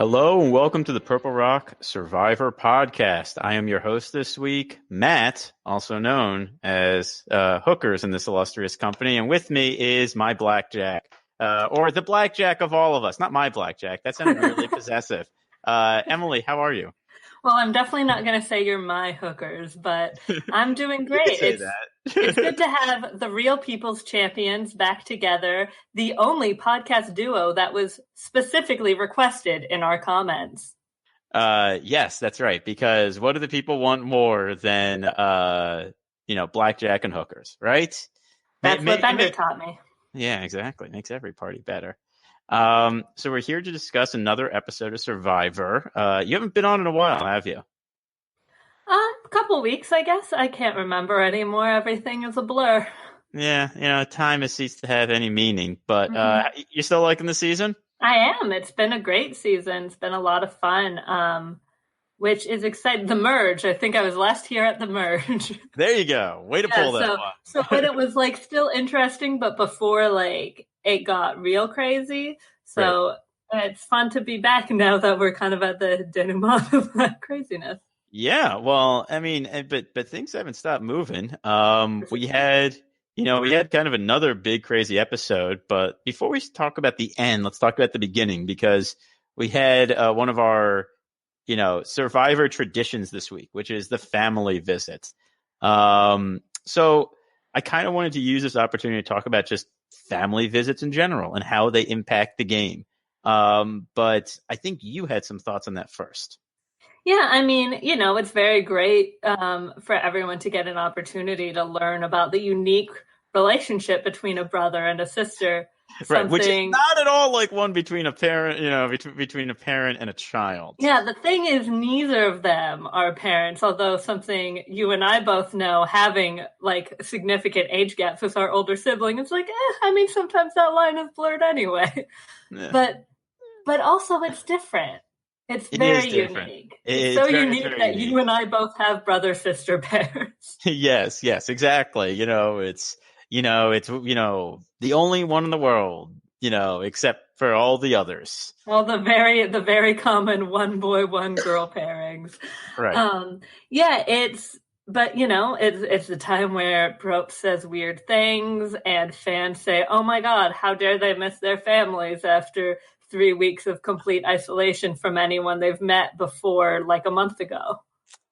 Hello and welcome to the Purple Rock Survivor podcast. I am your host this week, Matt, also known as Hookers in this illustrious company. And with me is my Blackjack, or the Blackjack of all of us. Not my Blackjack. That sounded really possessive. Emily, how are you? Well, I'm definitely not going to say you're my Hookers, but I'm doing great. It's good to have the Real People's Champions back together, the only podcast duo that was specifically requested in our comments. Yes, that's right. Because what do the people want more than, Blackjack and Hookers, right? That's what Bender taught me. Yeah, exactly. Makes every party better. So we're here to discuss another episode of Survivor. You haven't been on in a while, have you? A couple weeks, I guess. I can't remember anymore. Everything is a blur. Yeah, time has ceased to have any meaning. But you still liking the season? I am. It's been a great season. It's been a lot of fun, which is exciting. The merge. I think I was last here at the merge. There you go. Way to pull that one. So when it was still interesting, but before it got real crazy. So It's fun to be back now that we're kind of at the denouement of that craziness. Yeah, well, I mean, but things haven't stopped moving. We had kind of another big crazy episode, but before we talk about the end, let's talk about the beginning, because we had one of our, Survivor traditions this week, which is the family visit. So I kind of wanted to use this opportunity to talk about just family visits in general and how they impact the game. But I think you had some thoughts on that first. Yeah, I mean, it's very great for everyone to get an opportunity to learn about the unique relationship between a brother and a sister. Right, which is not at all like one between a parent, between a parent and a child. Yeah, the thing is, neither of them are parents, although something you and I both know, having significant age gaps with our older sibling, it's sometimes that line is blurred anyway. Yeah. But also it's different. It's very unique. It's so unique that you and I both have brother-sister pairs. Yes, exactly. It's the only one in the world, except for all the others. Well, the very common one boy, one girl pairings. Right. It's the time where Broke says weird things and fans say, "Oh my God, how dare they miss their families after 3 weeks of complete isolation from anyone they've met before a month ago."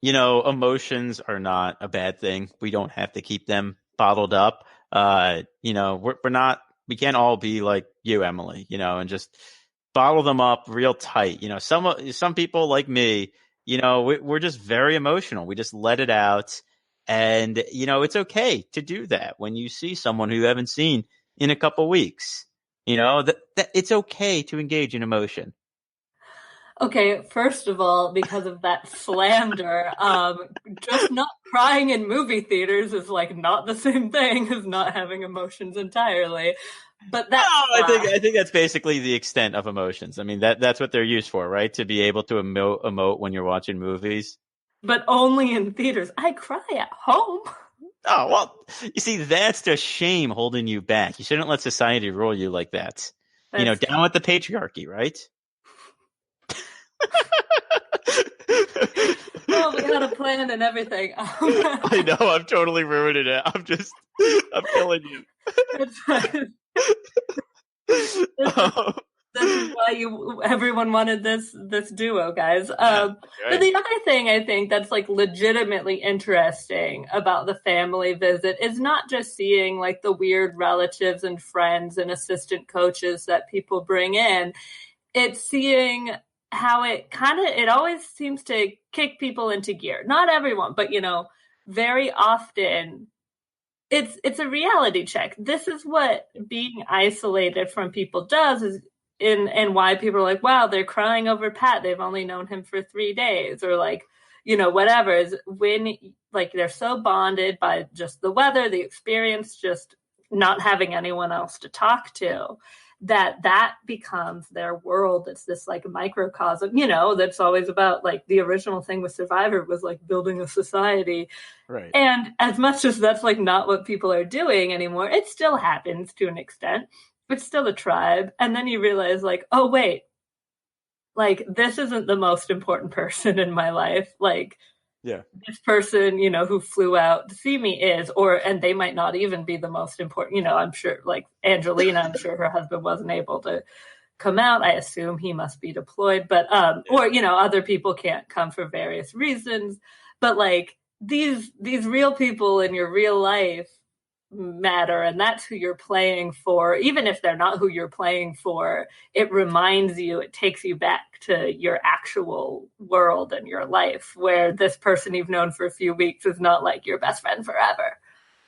Emotions are not a bad thing. We don't have to keep them bottled up. We can't all be like you, Emily, and just bottle them up real tight. Some people like me, we're just very emotional. We just let it out. And, it's okay to do that when you see someone who you haven't seen in a couple weeks. That it's okay to engage in emotion. Okay, first of all, because of that slander, just not crying in movie theaters is not the same thing as not having emotions entirely. But I think that's basically the extent of emotions. I mean, that's what they're used for, right? To be able to emote when you're watching movies. But only in theaters. I cry at home. Oh, well, you see, that's just shame holding you back. You shouldn't let society rule you like that. Down with the patriarchy, right? Well, we had a plan and everything. I know, I'm totally ruining it. I'm killing you. It's fine. This is why everyone wanted this duo, guys. Right. But the other thing I think that's legitimately interesting about the family visit is not just seeing the weird relatives and friends and assistant coaches that people bring in. It's seeing how it always seems to kick people into gear. Not everyone, but very often it's a reality check. This is what being isolated from people does, and why people are wow, they're crying over Pat. They've only known him for 3 days, or whatever, is when they're so bonded by just the weather, the experience, just not having anyone else to talk to, that becomes their world. It's this microcosm, that's always about the original thing with Survivor was building a society. Right. And as much as that's not what people are doing anymore, it still happens to an extent. It's still a tribe. And then you realize oh, wait, like, this isn't the most important person in my life. Like, Yeah. this person, who flew out to see me and they might not even be the most important, I'm sure, like Angelina, I'm sure her husband wasn't able to come out. I assume he must be deployed, but, or, other people can't come for various reasons. But like these real people in your real life matter, and that's who you're playing for. Even if they're not who you're playing for, it reminds you, it takes you back to your actual world and your life, where this person you've known for a few weeks is not like your best friend forever.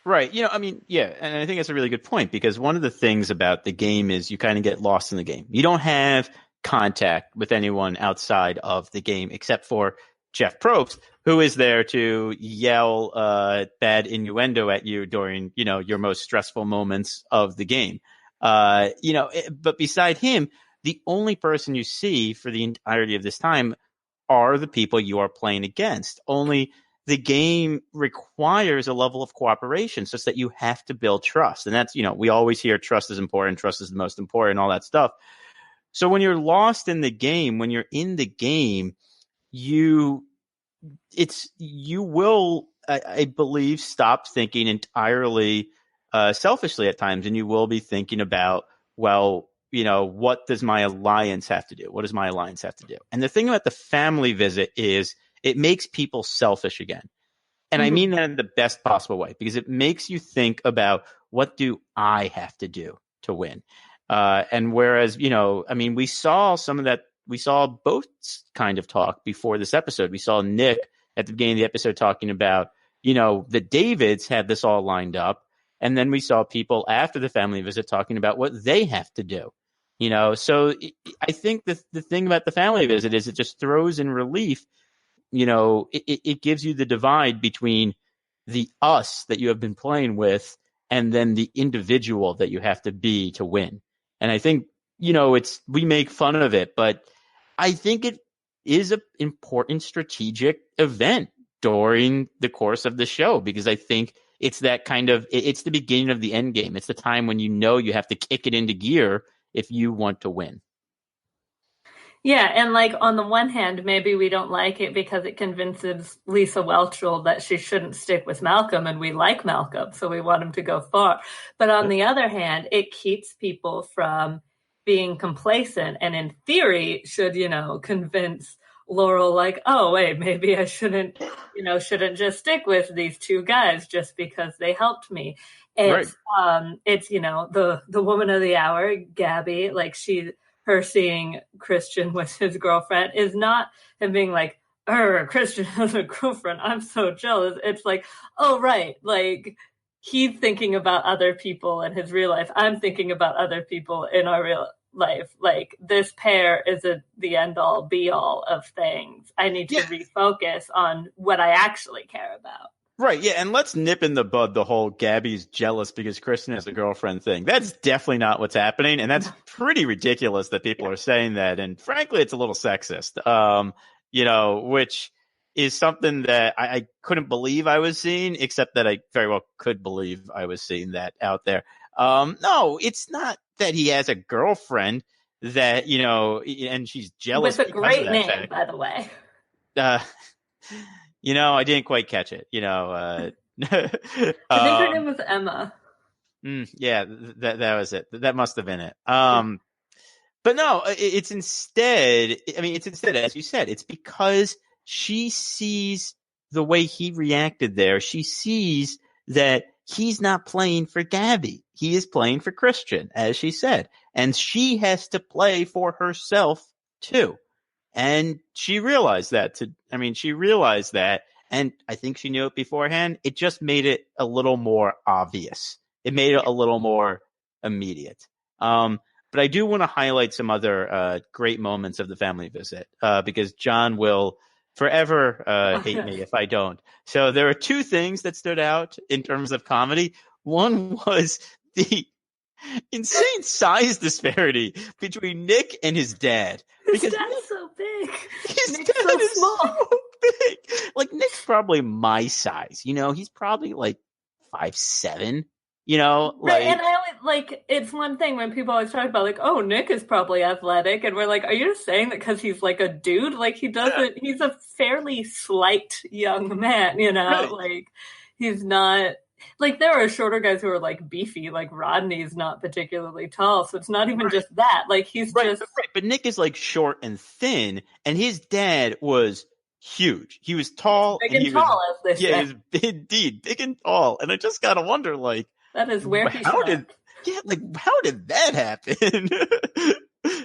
Right. I mean, yeah, and I think that's a really good point, because one of the things about the game is you kind of get lost in the game. You don't have contact with anyone outside of the game except for Jeff Probst, who is there to yell bad innuendo at you during, your most stressful moments of the game. But beside him, the only person you see for the entirety of this time are the people you are playing against. Only the game requires a level of cooperation such that you have to build trust. And that's, we always hear trust is important, trust is the most important, all that stuff. So when you're lost in the game, when you're in the game, you will, I believe, stop thinking entirely selfishly at times, and you will be thinking about, well, what does my alliance have to do? What does my alliance have to do? And the thing about the family visit is it makes people selfish again. And I mean that in the best possible way, because it makes you think about, what do I have to do to win? And whereas, we saw some of that, we saw both kind of talk before this episode. We saw Nick at the beginning of the episode talking about, the Davids had this all lined up. And then we saw people after the family visit talking about what they have to do. So I think the thing about the family visit is it just throws in relief, it gives you the divide between the us that you have been playing with and then the individual that you have to be to win. And I think, we make fun of it, but I think it is an important strategic event during the course of the show, because I think it's that kind of, it's the beginning of the end game. It's the time when you have to kick it into gear if you want to win. Yeah, and like, on the one hand, maybe we don't like it because it convinces Lisa Whelchel that she shouldn't stick with Malcolm, and we like Malcolm, so we want him to go far. But on the other hand, it keeps people from being complacent, and in theory should, convince Laurel, like, oh wait, maybe I shouldn't just stick with these two guys just because they helped me. It's Right. it's the woman of the hour, Gabby, like, her seeing Christian with his girlfriend is not him being like, Christian has a girlfriend, I'm so jealous. It's like, oh, right. Like, he's thinking about other people in his real life. I'm thinking about other people in our real life. Like, this pair isn't the end all be all of things. I need to refocus on what I actually care about. Right, yeah, and let's nip in the bud the whole Gabby's jealous because Kristen has a girlfriend thing. That's definitely not what's happening, and that's pretty ridiculous that people are saying that. And frankly, it's a little sexist, which is something that I couldn't believe I was seeing, except that I very well could believe I was seeing that out there. No, it's not that he has a girlfriend that, and she's jealous with a because of great that name, fact. by the way. Uh, I didn't quite catch it. I think her name was Emma. Yeah, that was it. That must have been it. But no, it's instead, as you said, it's because she sees the way he reacted there. She sees that he's not playing for Gabby. He is playing for Christian, as she said. And she has to play for herself too. And she realized that. And I think she knew it beforehand. It just made it a little more obvious. It made it a little more immediate. But I do want to highlight some other great moments of the family visit because John will forever hate me if I don't. So there are two things that stood out in terms of comedy. One was the insane size disparity between Nick and his dad. His dad's so big. His Nick's dad is small. so big. Like, Nick's probably my size. He's probably like 5'7", Right, and I always like it's one thing when people always talk about like, oh, Nick is probably athletic, and we're like, are you just saying that because he's like a dude? Like he doesn't. He's a fairly slight young man, right. Like he's not like there are shorter guys who are like beefy. Like Rodney's not particularly tall, so it's not even just that. Like he's just right. But Nick is like short and thin, and his dad was huge. He was tall, big and and he was tall, as they yeah, he say. was indeed big and tall. And I just gotta wonder, like, That is where he how shines. how did that happen?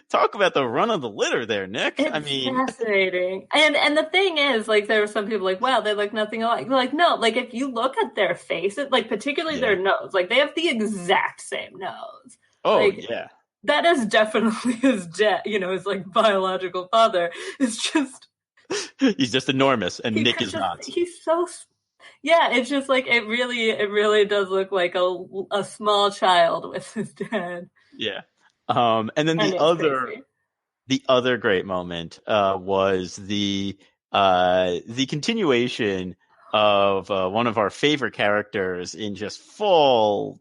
Talk about the run of the litter there, Nick. It's I mean, fascinating. And the thing is, like, there were some people like, wow, they look nothing alike. Like, no, like, if you look at their faces, like, particularly yeah. their nose, like, they have the exact same nose. Oh Like, yeah. that is definitely his dad, his, like, biological father. It's just. He's just enormous, and Nick is not. He's so. Yeah, it's just like, it really does look like a small child with his dad. Yeah. And then And it's crazy. the other great moment was the continuation of one of our favorite characters in just full,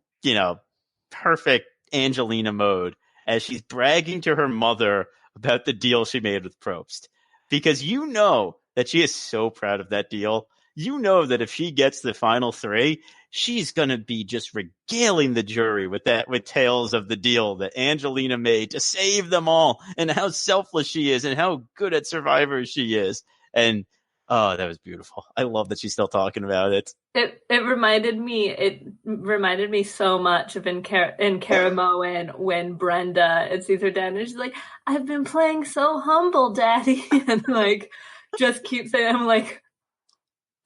perfect Angelina mode as she's bragging to her mother about the deal she made with Probst. Because that she is so proud of that deal. That if she gets the final 3, she's going to be just regaling the jury with tales of the deal that Angelina made to save them all and how selfless she is and how good at Survivor she is. And oh, that was beautiful. I love that she's still talking about it. It reminded me so much of in Caramoan when Brenda sees her dad and she's like, I've been playing so humble, Daddy, and like just keep saying, I'm like,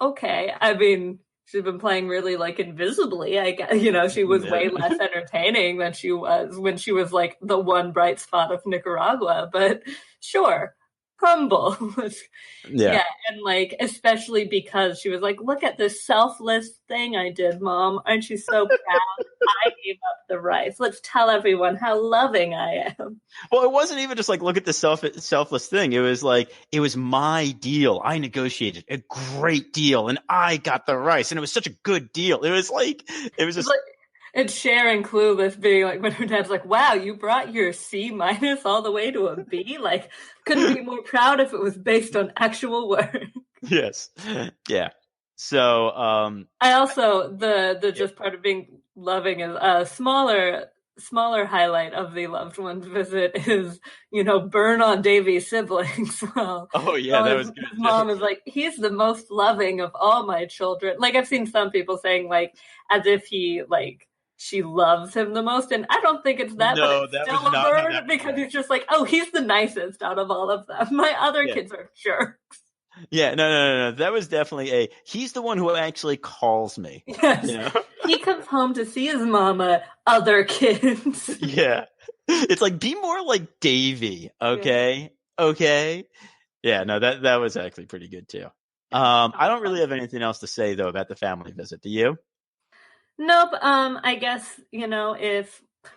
okay. I mean, she's been playing really like invisibly. I guess, she was way less entertaining than she was when she was like the one bright spot of Nicaragua, but sure. Humble. Yeah. And like, especially because she was like, look at this selfless thing I did, Mom. Aren't you so proud? I gave up the rice. Let's tell everyone how loving I am. Well, it wasn't even just like, look at the selfless thing. It was like, it was my deal. I negotiated a great deal and I got the rice and it was such a good deal. It was just like, it's sharing Clueless being like when her dad's like, wow, you brought your C- all the way to a B? Like, couldn't be more proud if it was based on actual work. Yes. Yeah. So I also the just part of being loving is a smaller highlight of the loved ones visit is, burn on Davy's siblings. Well, oh yeah, that was good. His mom is like, he's the most loving of all my children. Like I've seen some people saying like as if he like she loves him the most, and I don't think it's that, no, but it's that still was a not burn because he's just like, oh, he's the nicest out of all of them. My other kids are jerks. Yeah, no. That was definitely he's the one who actually calls me. Yes. He comes home to see his mama, other kids. Yeah. It's like, be more like Davy, okay? Yeah. Okay. Yeah, no, that was actually pretty good too. I don't really have anything else to say though about the family visit. Do you? Nope. I guess,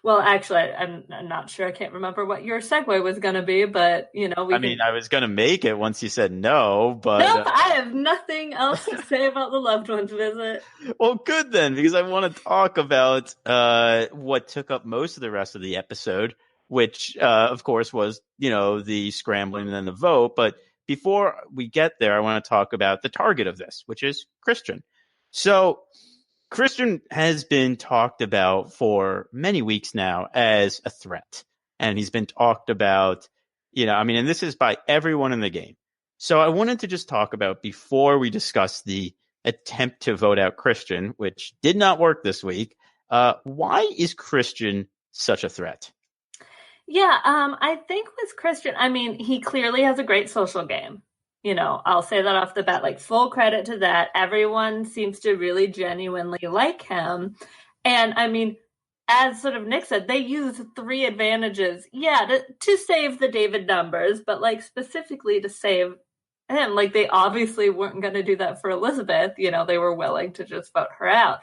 actually, I'm not sure. I can't remember what your segue was going to be, but, I was going to make it once you said no, but. Nope, I have nothing else to say about the loved ones visit. Well, good then, because I want to talk about what took up most of the rest of the episode, which, of course, was, the scrambling and then the vote. But before we get there, I want to talk about the target of this, which is Christian. So Christian has been talked about for many weeks now as a threat. And he's been talked about, and this is by everyone in the game. So I wanted to just talk about, before we discuss the attempt to vote out Christian, which did not work this week, why is Christian such a threat? Yeah, I think with Christian, he clearly has a great social game. I'll say that off the bat, like full credit to that. Everyone seems to really genuinely like him. And as sort of Nick said, they use 3 advantages, to save the David numbers, but like specifically to save him. Like they obviously weren't going to do that for Elizabeth. They were willing to just vote her out.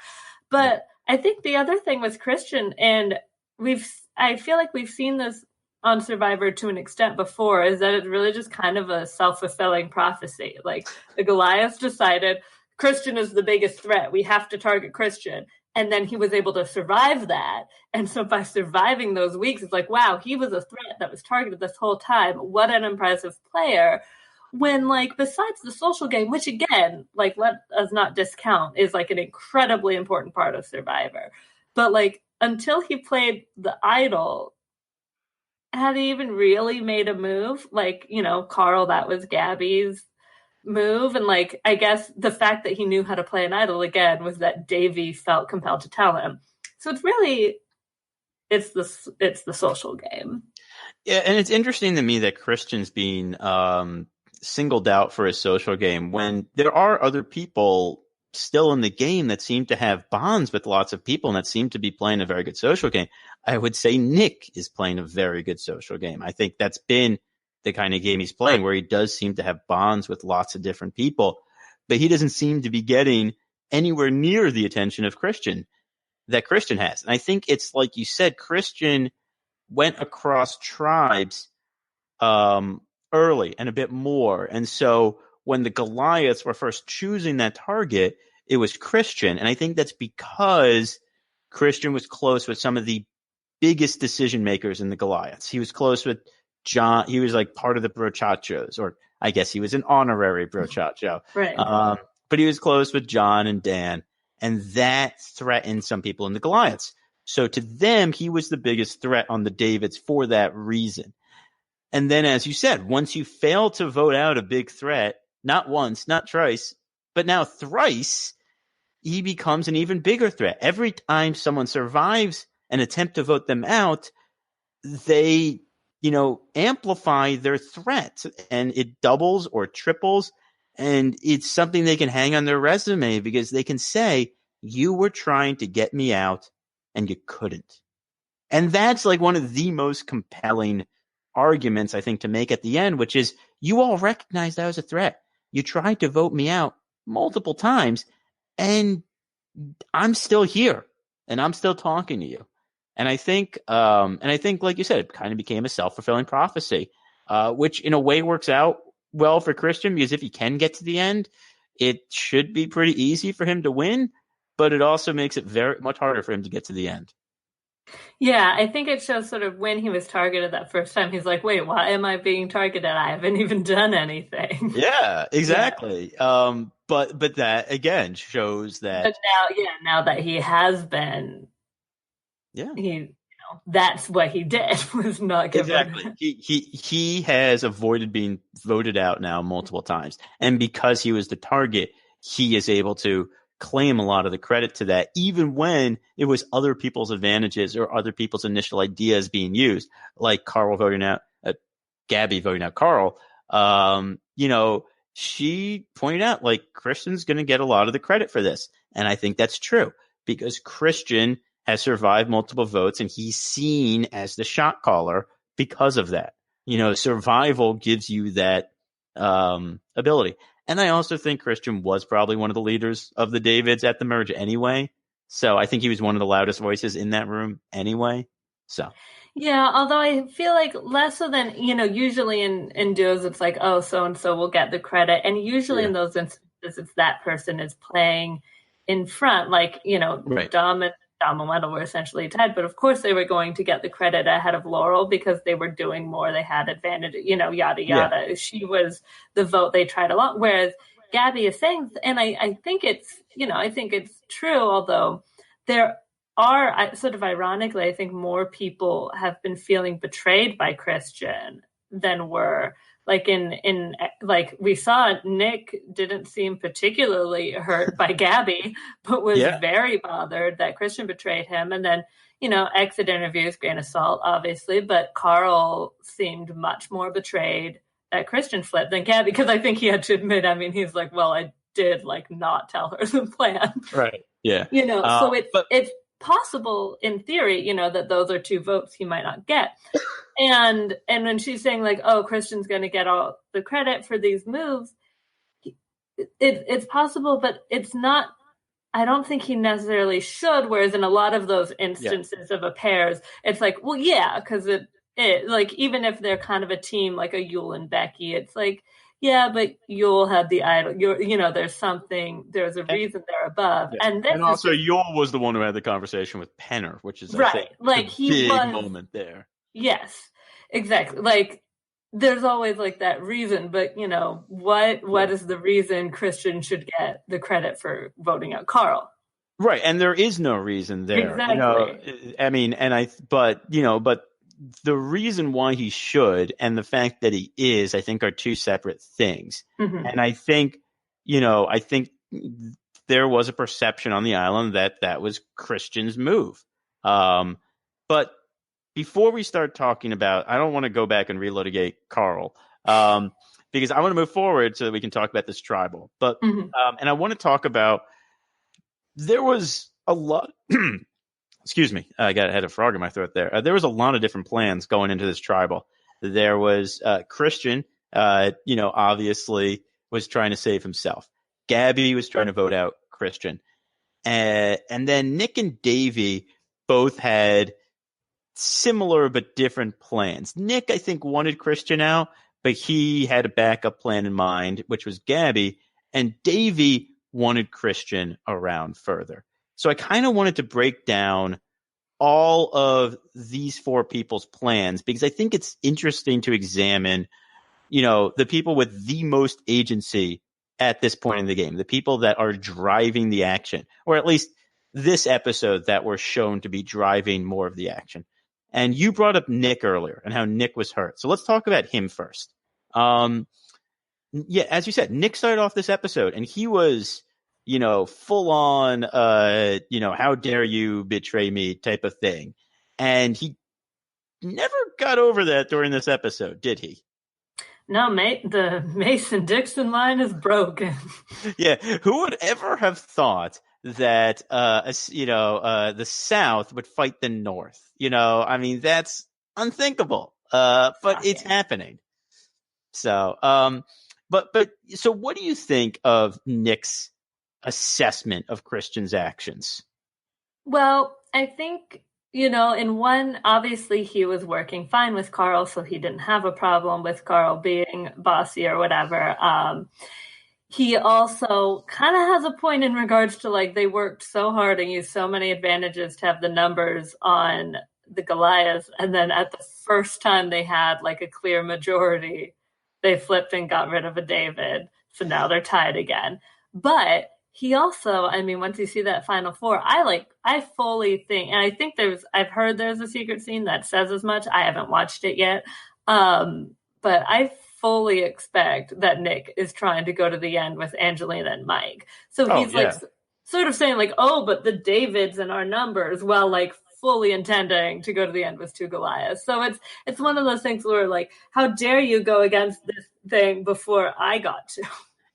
But I think the other thing with Christian, and I feel like we've seen this on Survivor to an extent before, is that it's really just kind of a self-fulfilling prophecy. Like the Goliath decided Christian is the biggest threat. We have to target Christian. And then he was able to survive that. And so by surviving those weeks, it's like, wow, he was a threat that was targeted this whole time. What an impressive player. When, like, besides the social game, which again, like, let us not discount, is like an incredibly important part of Survivor. But like, until he played the idol, had he even really made a move? Like, Carl, that was Gabby's move. And like, I guess the fact that he knew how to play an idol again was that Davey felt compelled to tell him. So it's really, it's the social game. Yeah, and it's interesting to me that Christian's being singled out for his social game when there are other people still in the game that seem to have bonds with lots of people and that seem to be playing a very good social game. I would say Nick is playing a very good social game. I think that's been the kind of game he's playing where he does seem to have bonds with lots of different people, but he doesn't seem to be getting anywhere near the attention of Christian that Christian has. And I think it's like you said, Christian went across tribes early and a bit more. And so when the Goliaths were first choosing that target, it was Christian. And I think that's because Christian was close with some of the biggest decision makers in the Goliaths. He was close with John. He was like part of the Brochachos, or I guess he was an honorary Brochacho. Right. But he was close with John and Dan, and that threatened some people in the Goliaths. So to them, he was the biggest threat on the Davids for that reason. And then, as you said, once you fail to vote out a big threat, not once, not twice, but now thrice, he becomes an even bigger threat. Every time someone survives an attempt to vote them out, they, amplify their threat, and it doubles or triples. And it's something they can hang on their resume because they can say, you were trying to get me out and you couldn't. And that's like one of the most compelling arguments, I think, to make at the end, which is you all recognized I was a threat. You tried to vote me out multiple times, and I'm still here, and I'm still talking to you. And I think, like you said, it kind of became a self-fulfilling prophecy, which in a way works out well for Christian, because if he can get to the end, it should be pretty easy for him to win, but it also makes it very much harder for him to get to the end. Yeah, I think it shows sort of when he was targeted that first time, he's like, wait, why am I being targeted? I haven't even done anything. Yeah, exactly. Yeah. But that again shows that. But now that he has been, that's what he did, was not give exactly. He has avoided being voted out now multiple times, and because he was the target, he is able to claim a lot of the credit to that, even when it was other people's advantages or other people's initial ideas being used, like Carl voting out, Gabby voting out Carl. She pointed out, like, Christian's going to get a lot of the credit for this. And I think that's true because Christian has survived multiple votes and he's seen as the shot caller because of that. Survival gives you that ability. And I also think Christian was probably one of the leaders of the Davids at the merge anyway. So I think he was one of the loudest voices in that room anyway. So. Yeah, although I feel like less so than, usually in duos, it's like, oh, so-and-so will get the credit. And usually in those instances, it's that person is playing in front. Like, right. Dom and Wendell were essentially tied. But of course, they were going to get the credit ahead of Laurel because they were doing more. They had advantage, yada, yada. Yeah. She was the vote they tried a lot. Whereas Gabby is saying, and I think it's, I think it's true, although there are, sort of ironically, I think more people have been feeling betrayed by Christian than were. Like like we saw, Nick didn't seem particularly hurt by Gabby, but was very bothered that Christian betrayed him. And then, exit interviews, grain of salt, obviously, but Carl seemed much more betrayed that Christian flipped than Gabby, because I think he had to admit, he's like, well, I did not tell her the plan. Right. Yeah. So it's possible in theory, that those are two votes he might not get. And when she's saying like, oh, Christian's going to get all the credit for these moves, it's possible, but it's not. I don't think he necessarily should. Whereas in a lot of those instances of a pairs, it's like, well, yeah, because it like, even if they're kind of a team like a Yul and Becky, it's like, yeah, but you'll have the idol. There's something, there's a reason they're above. Yeah. And this And is also, just Yul was the one who had the conversation with Penner, which is, I right. think, Like the he big was, moment there. yes, exactly. Like there's always like that reason, but what Right. is the reason Christian should get the credit for voting out Carl? Right. And there is no reason there. Exactly. I mean, but the reason why he should and the fact that he is, I think, are two separate things. Mm-hmm. And I think there was a perception on the island that that was Christian's move. But before we start talking about, I don't want to go back and relitigate Carl, because I want to move forward so that we can talk about this tribal. But Mm-hmm. and I want to talk about there was a lot. Excuse me, had a frog in my throat there. There was a lot of different plans going into this tribal. There was Christian, obviously was trying to save himself. Gabby was trying to vote out Christian, and then Nick and Davey both had similar but different plans. Nick, I think, wanted Christian out, but he had a backup plan in mind, which was Gabby, and Davey wanted Christian around further. So I kind of wanted to break down all of these four people's plans because I think it's interesting to examine, the people with the most agency at this point in the game, the people that are driving the action, or at least this episode that were shown to be driving more of the action. And you brought up Nick earlier and how Nick was hurt. So let's talk about him first. Yeah, as you said, Nick started off this episode and he was, full on, how dare you betray me type of thing. And he never got over that during this episode, did he? No, mate, the Mason-Dixon line is broken. Yeah, who would ever have thought that the South would fight the North? I mean, that's unthinkable. But it's happening. So, so what do you think of Nick's assessment of Christian's actions? Well, I think, in one, obviously he was working fine with Carl, so he didn't have a problem with Carl being bossy or whatever. He also kind of has a point in regards to like they worked so hard and used so many advantages to have the numbers on the Goliath, and then at the first time they had like a clear majority, they flipped and got rid of a David. So now they're tied again. But he also, I mean, once you see that final four, I fully think, and I think I've heard there's a secret scene that says as much. I haven't watched it yet. But I fully expect that Nick is trying to go to the end with Angelina and Mike. So he's like sort of saying like, oh, but the Davids in our numbers, well, like fully intending to go to the end with two Goliaths. So it's one of those things where like, how dare you go against this thing before I got to?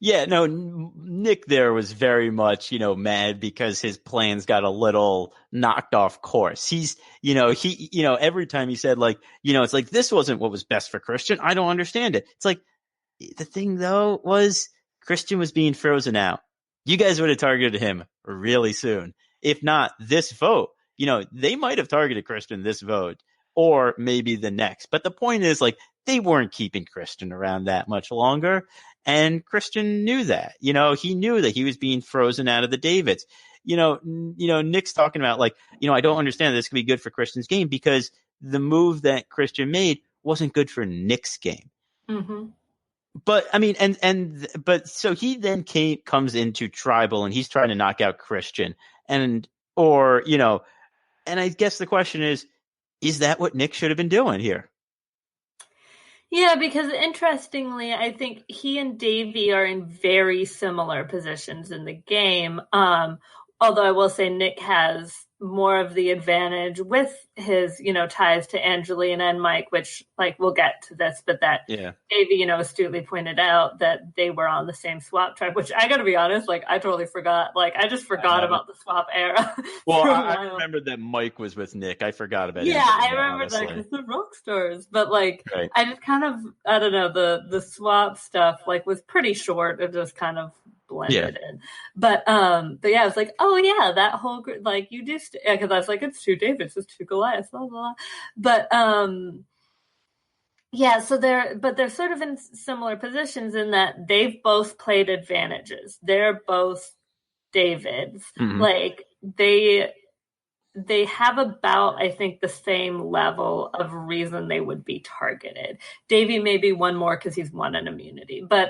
Yeah, no, Nick there was very much, mad because his plans got a little knocked off course. He's, every time he said like, it's like, this wasn't what was best for Christian. I don't understand it. It's like, the thing though was Christian was being frozen out. You guys would have targeted him really soon. If not this vote, they might have targeted Christian this vote or maybe the next. But the point is like, they weren't keeping Christian around that much longer. And Christian knew that, he knew that he was being frozen out of the Davids. Nick's talking about like, I don't understand this could be good for Christian's game because the move that Christian made wasn't good for Nick's game. Mm-hmm. But I mean, but so he then comes into tribal and he's trying to knock out Christian and I guess the question is that what Nick should have been doing here? Yeah, because interestingly, I think he and Davey are in very similar positions in the game. Although I will say Nick has more of the advantage with his, ties to Angelina and Mike, which like we'll get to this, but that Davey, astutely pointed out that they were on the same swap tribe, which I gotta be honest, like I totally forgot. Like I just forgot about the swap era. Well, I remember that Mike was with Nick. I forgot about it. Yeah, I remember that because the rock stars. But like I just kind of I don't know, the swap stuff like was pretty short. It just kind of blended in. But yeah, I was like, oh yeah, that whole group, like you do, because I was like, it's two Davids, it's two Goliaths, blah, blah, blah. But Yeah, so they're sort of in similar positions in that they've both played advantages. They're both Davids. Mm-hmm. Like they have about, I think, the same level of reason they would be targeted. Davy maybe one more because he's won an immunity, but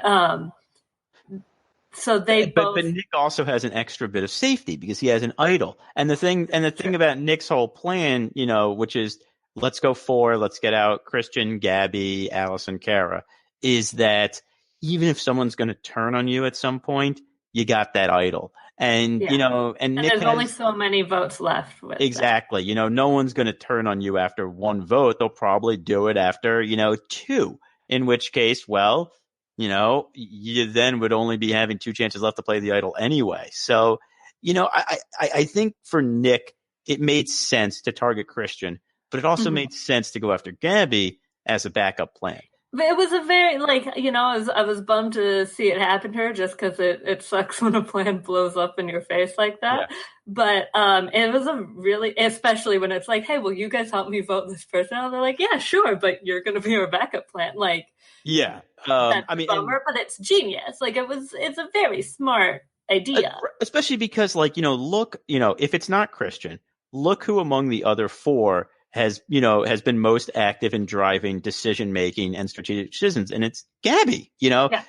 so they But both. Nick also has an extra bit of safety because he has an idol. And the thing about Nick's whole plan, which is let's go four, let's get out Christian, Gabby, Allison, Kara, is that even if someone's going to turn on you at some point, you got that idol. And Yeah, and and Nick there's only has so many votes left with that. exactly, no one's going to turn on you after one vote. They'll probably do it after, two, in which case, well, you then would only be having two chances left to play the idol anyway. So, I think for Nick, it made sense to target Christian, but it also Mhm. made sense to go after Gabby as a backup plan. But it was a very I was bummed to see it happen to her just because it sucks when a plan blows up in your face like Yeah. that. But it was a really, especially when it's like, hey, will you guys help me vote this person out? They're like, yeah, sure, but you're going to be our backup plan. Like Yeah. that's I a mean, and bummer, but it's genius. Like it's a very smart idea. especially because look, if it's not Christian, look who among the other four has been most active in driving decision making and strategic decisions, and it's Gabby. Yeah.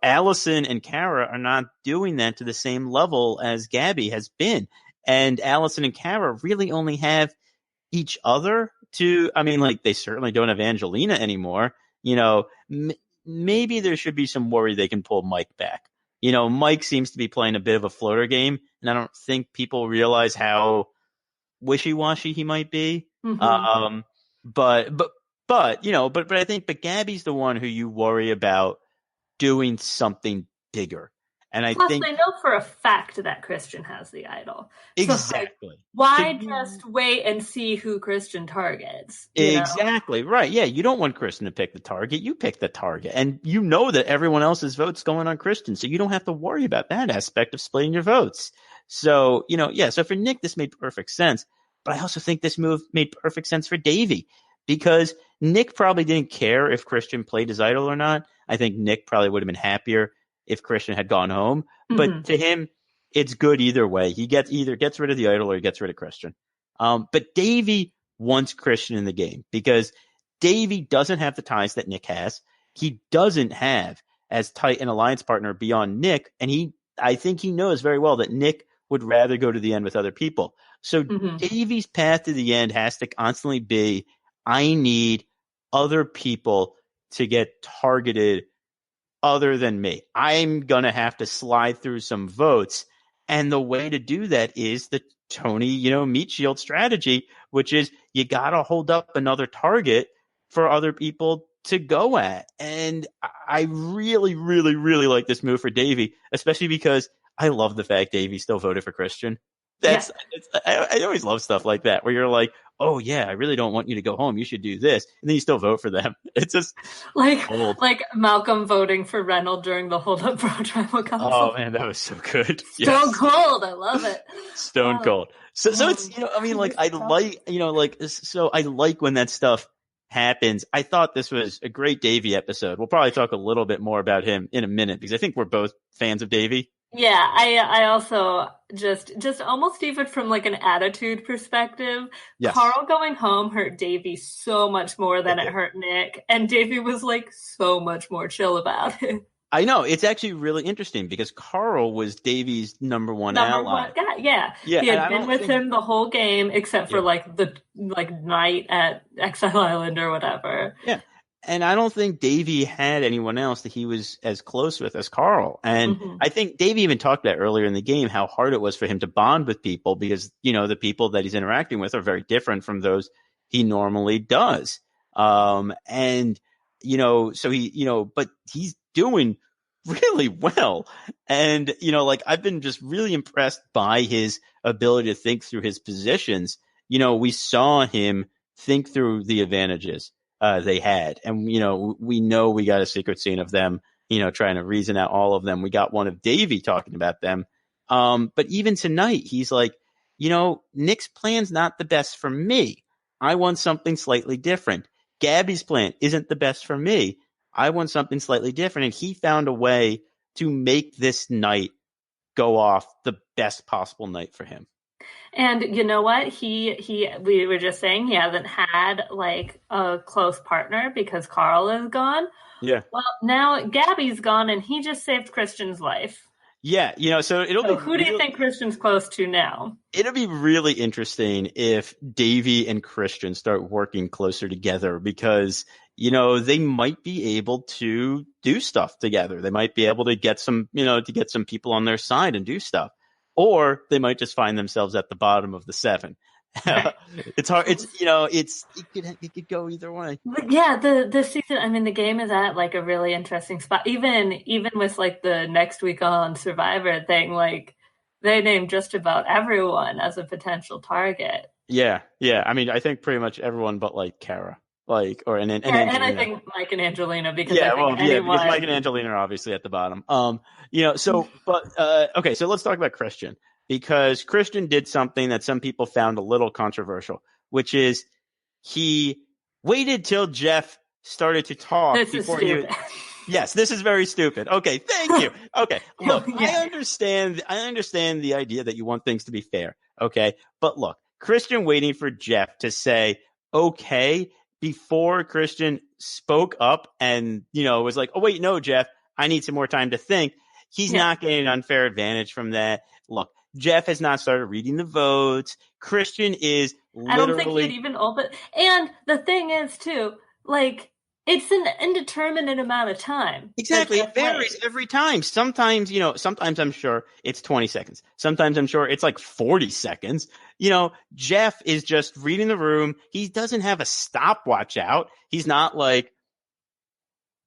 Allison and Kara are not doing that to the same level as Gabby has been, and Allison and Kara really only have each other to, I mean, like, they certainly don't have Angelina anymore. Maybe there should be some worry they can pull Mike back. Mike seems to be playing a bit of a floater game, and I don't think people realize how wishy-washy he might be. Mm-hmm. Um, but I think, but Gabby's the one who you worry about doing something bigger. And I Plus, think they know for a fact that Christian has the idol. So, like, exactly. So why you just wait and see who Christian targets? exactly right. Yeah, you don't want Kristen to pick the target. You pick the target, and you know that everyone else's vote's going on Kristen, so you don't have to worry about that aspect of splitting your votes. So yeah. So for Nick, this made perfect sense. But I also think this move made perfect sense for Davey because Nick probably didn't care if Christian played his idol or not. I think Nick probably would have been happier if Christian had gone home. Mm-hmm. But to him, it's good either way. He either gets rid of the idol or he gets rid of Christian. But Davey wants Christian in the game because Davey doesn't have the ties that Nick has. He doesn't have as tight an alliance partner beyond Nick, and I think he knows very well that Nick would rather go to the end with other people. So Mm-hmm. Davey's path to the end has to constantly be, I need other people to get targeted other than me. I'm going to have to slide through some votes. And the way to do that is the Tony, meat shield strategy, which is you got to hold up another target for other people to go at. And I really, really, really like this move for Davey, especially because I love the fact Davey still voted for Christian. Yeah. I always love stuff like that where you're like, oh yeah, I really don't want you to go home. You should do this. And then you still vote for them. It's just like old. like Malcolm voting for Reynolds during the Hold Up Pro Tribal Council. Oh man, that was so good. Stone Cold, I love it. Stone Cold. So it's I mean, like, I like when that stuff happens. I thought this was a great Davey episode. We'll probably talk a little bit more about him in a minute because I think we're both fans of Davey. Yeah, I also just almost even from like an attitude perspective, Yes. Carl going home hurt Davey so much more than it hurt Nick, and Davey was like so much more chill about it. I know. It's actually really interesting because Carl was Davey's number one ally. Guy, yeah. Yeah, He had been with him the whole game except for like the night at Exile Island or whatever. Yeah. And I don't think Davey had anyone else that he was as close with as Carl. And I think Davey even talked about earlier in the game how hard it was for him to bond with people because, the people that he's interacting with are very different from those he normally does. And, so but he's doing really well. And, I've been just really impressed by his ability to think through his positions. We saw him think through the advantages they had. And, we know we got a secret scene of them, trying to reason out all of them. We got one of Davey talking about them. But even tonight, he's like, Nick's plan's not the best for me. I want something slightly different. Gabby's plan isn't the best for me. I want something slightly different. And he found a way to make this night go off the best possible night for him. And you know what? We were just saying he hasn't had like a close partner because Carl is gone. Yeah. Well, now Gabby's gone and he just saved Christian's life. Yeah, so So who do you think Christian's close to now? It'll be really interesting if Davy and Christian start working closer together because, they might be able to do stuff together. They might be able to get some people on their side and do stuff. Or they might just find themselves at the bottom of the 7. It's hard. It could go either way. Yeah, the season. I mean, the game is at like a really interesting spot. Even with like the next week on Survivor thing, like they named just about everyone as a potential target. Yeah. I mean, I think pretty much everyone but like Kara, and I think Mike and Angelina because because Mike and Angelina are obviously at the bottom. Okay, so let's talk about Christian. Because Christian did something that some people found a little controversial, which is he waited till Jeff started to talk before he. Yes, this is very stupid. Okay, thank you. Okay, look, I understand the idea that you want things to be fair. Okay, but look, Christian waiting for Jeff to say okay before Christian spoke up and was like, oh wait, no, Jeff, I need some more time to think. He's not getting an unfair advantage from that. Look. Jeff has not started reading the votes. Christian is literally... I don't think he'd even open. And the thing is, too, like, it's an indeterminate amount of time. Exactly. It varies every time. Sometimes I'm sure it's 20 seconds. Sometimes I'm sure it's like 40 seconds. Jeff is just reading the room. He doesn't have a stopwatch out. He's not like...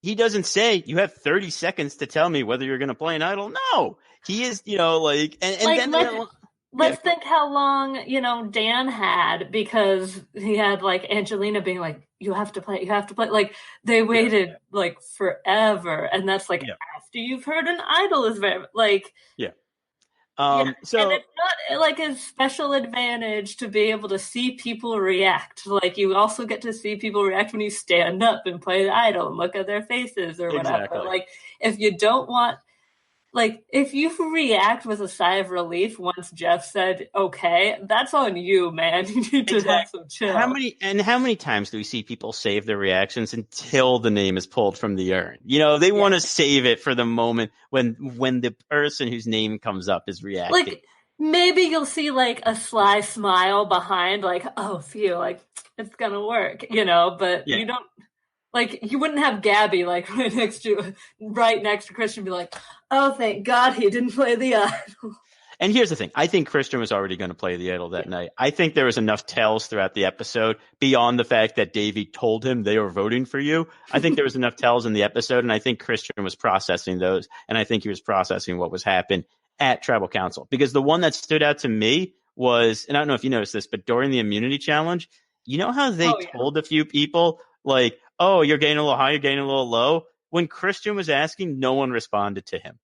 He doesn't say, you have 30 seconds to tell me whether you're going to play an idol. No. He is, let's think how long, Dan had because he had like Angelina being like, you have to play. Like they waited like forever. And that's like after you've heard an idol is very like, and it's not like a special advantage to be able to see people react. Like you also get to see people react when you stand up and play the idol and look at their faces or whatever. Exactly. Like if you don't want, like if you react with a sigh of relief once Jeff said okay, that's on you, man. You need to have some chill. How many times do we see people save their reactions until the name is pulled from the urn? They want to save it for the moment when the person whose name comes up is reacting. Like maybe you'll see like a sly smile behind, like, oh, phew, like it's gonna work, but you don't. Like, you wouldn't have Gabby, like, right next to Christian be like, oh, thank God he didn't play the idol. And here's the thing. I think Christian was already going to play the idol that night. I think there was enough tells throughout the episode beyond the fact that Davey told him they were voting for you. I think there was enough tells in the episode, and I think Christian was processing those, and I think he was processing what was happening at Tribal Council. Because the one that stood out to me was, and I don't know if you noticed this, but during the immunity challenge, you know how they told a few people, like, oh, you're getting a little high, you're getting a little low. When Christian was asking, no one responded to him,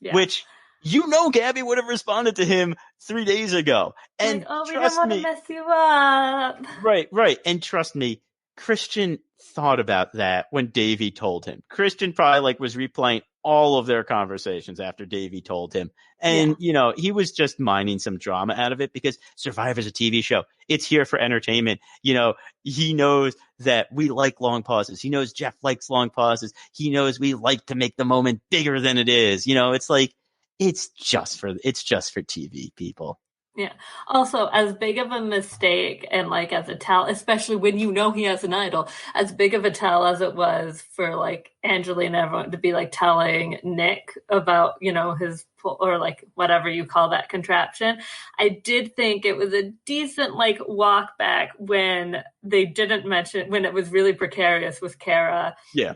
which Gabby would have responded to him 3 days ago. And like, we don't want to mess you up. Right. And trust me, Christian thought about that when Davey told him. Christian probably was replaying all of their conversations after Davey told him. And, he was just mining some drama out of it because Survivor's a TV show. It's here for entertainment. He knows that we like long pauses. He knows Jeff likes long pauses. He knows we like to make the moment bigger than it is. It's like, it's just for TV, people. Yeah. Also, as big of a mistake and like as a tell, especially when he has an idol, as big of a tell as it was for like Angelina and everyone to be like telling Nick about, his or like whatever you call that contraption. I did think it was a decent like walk back when they didn't mention when it was really precarious with Kara. Yeah.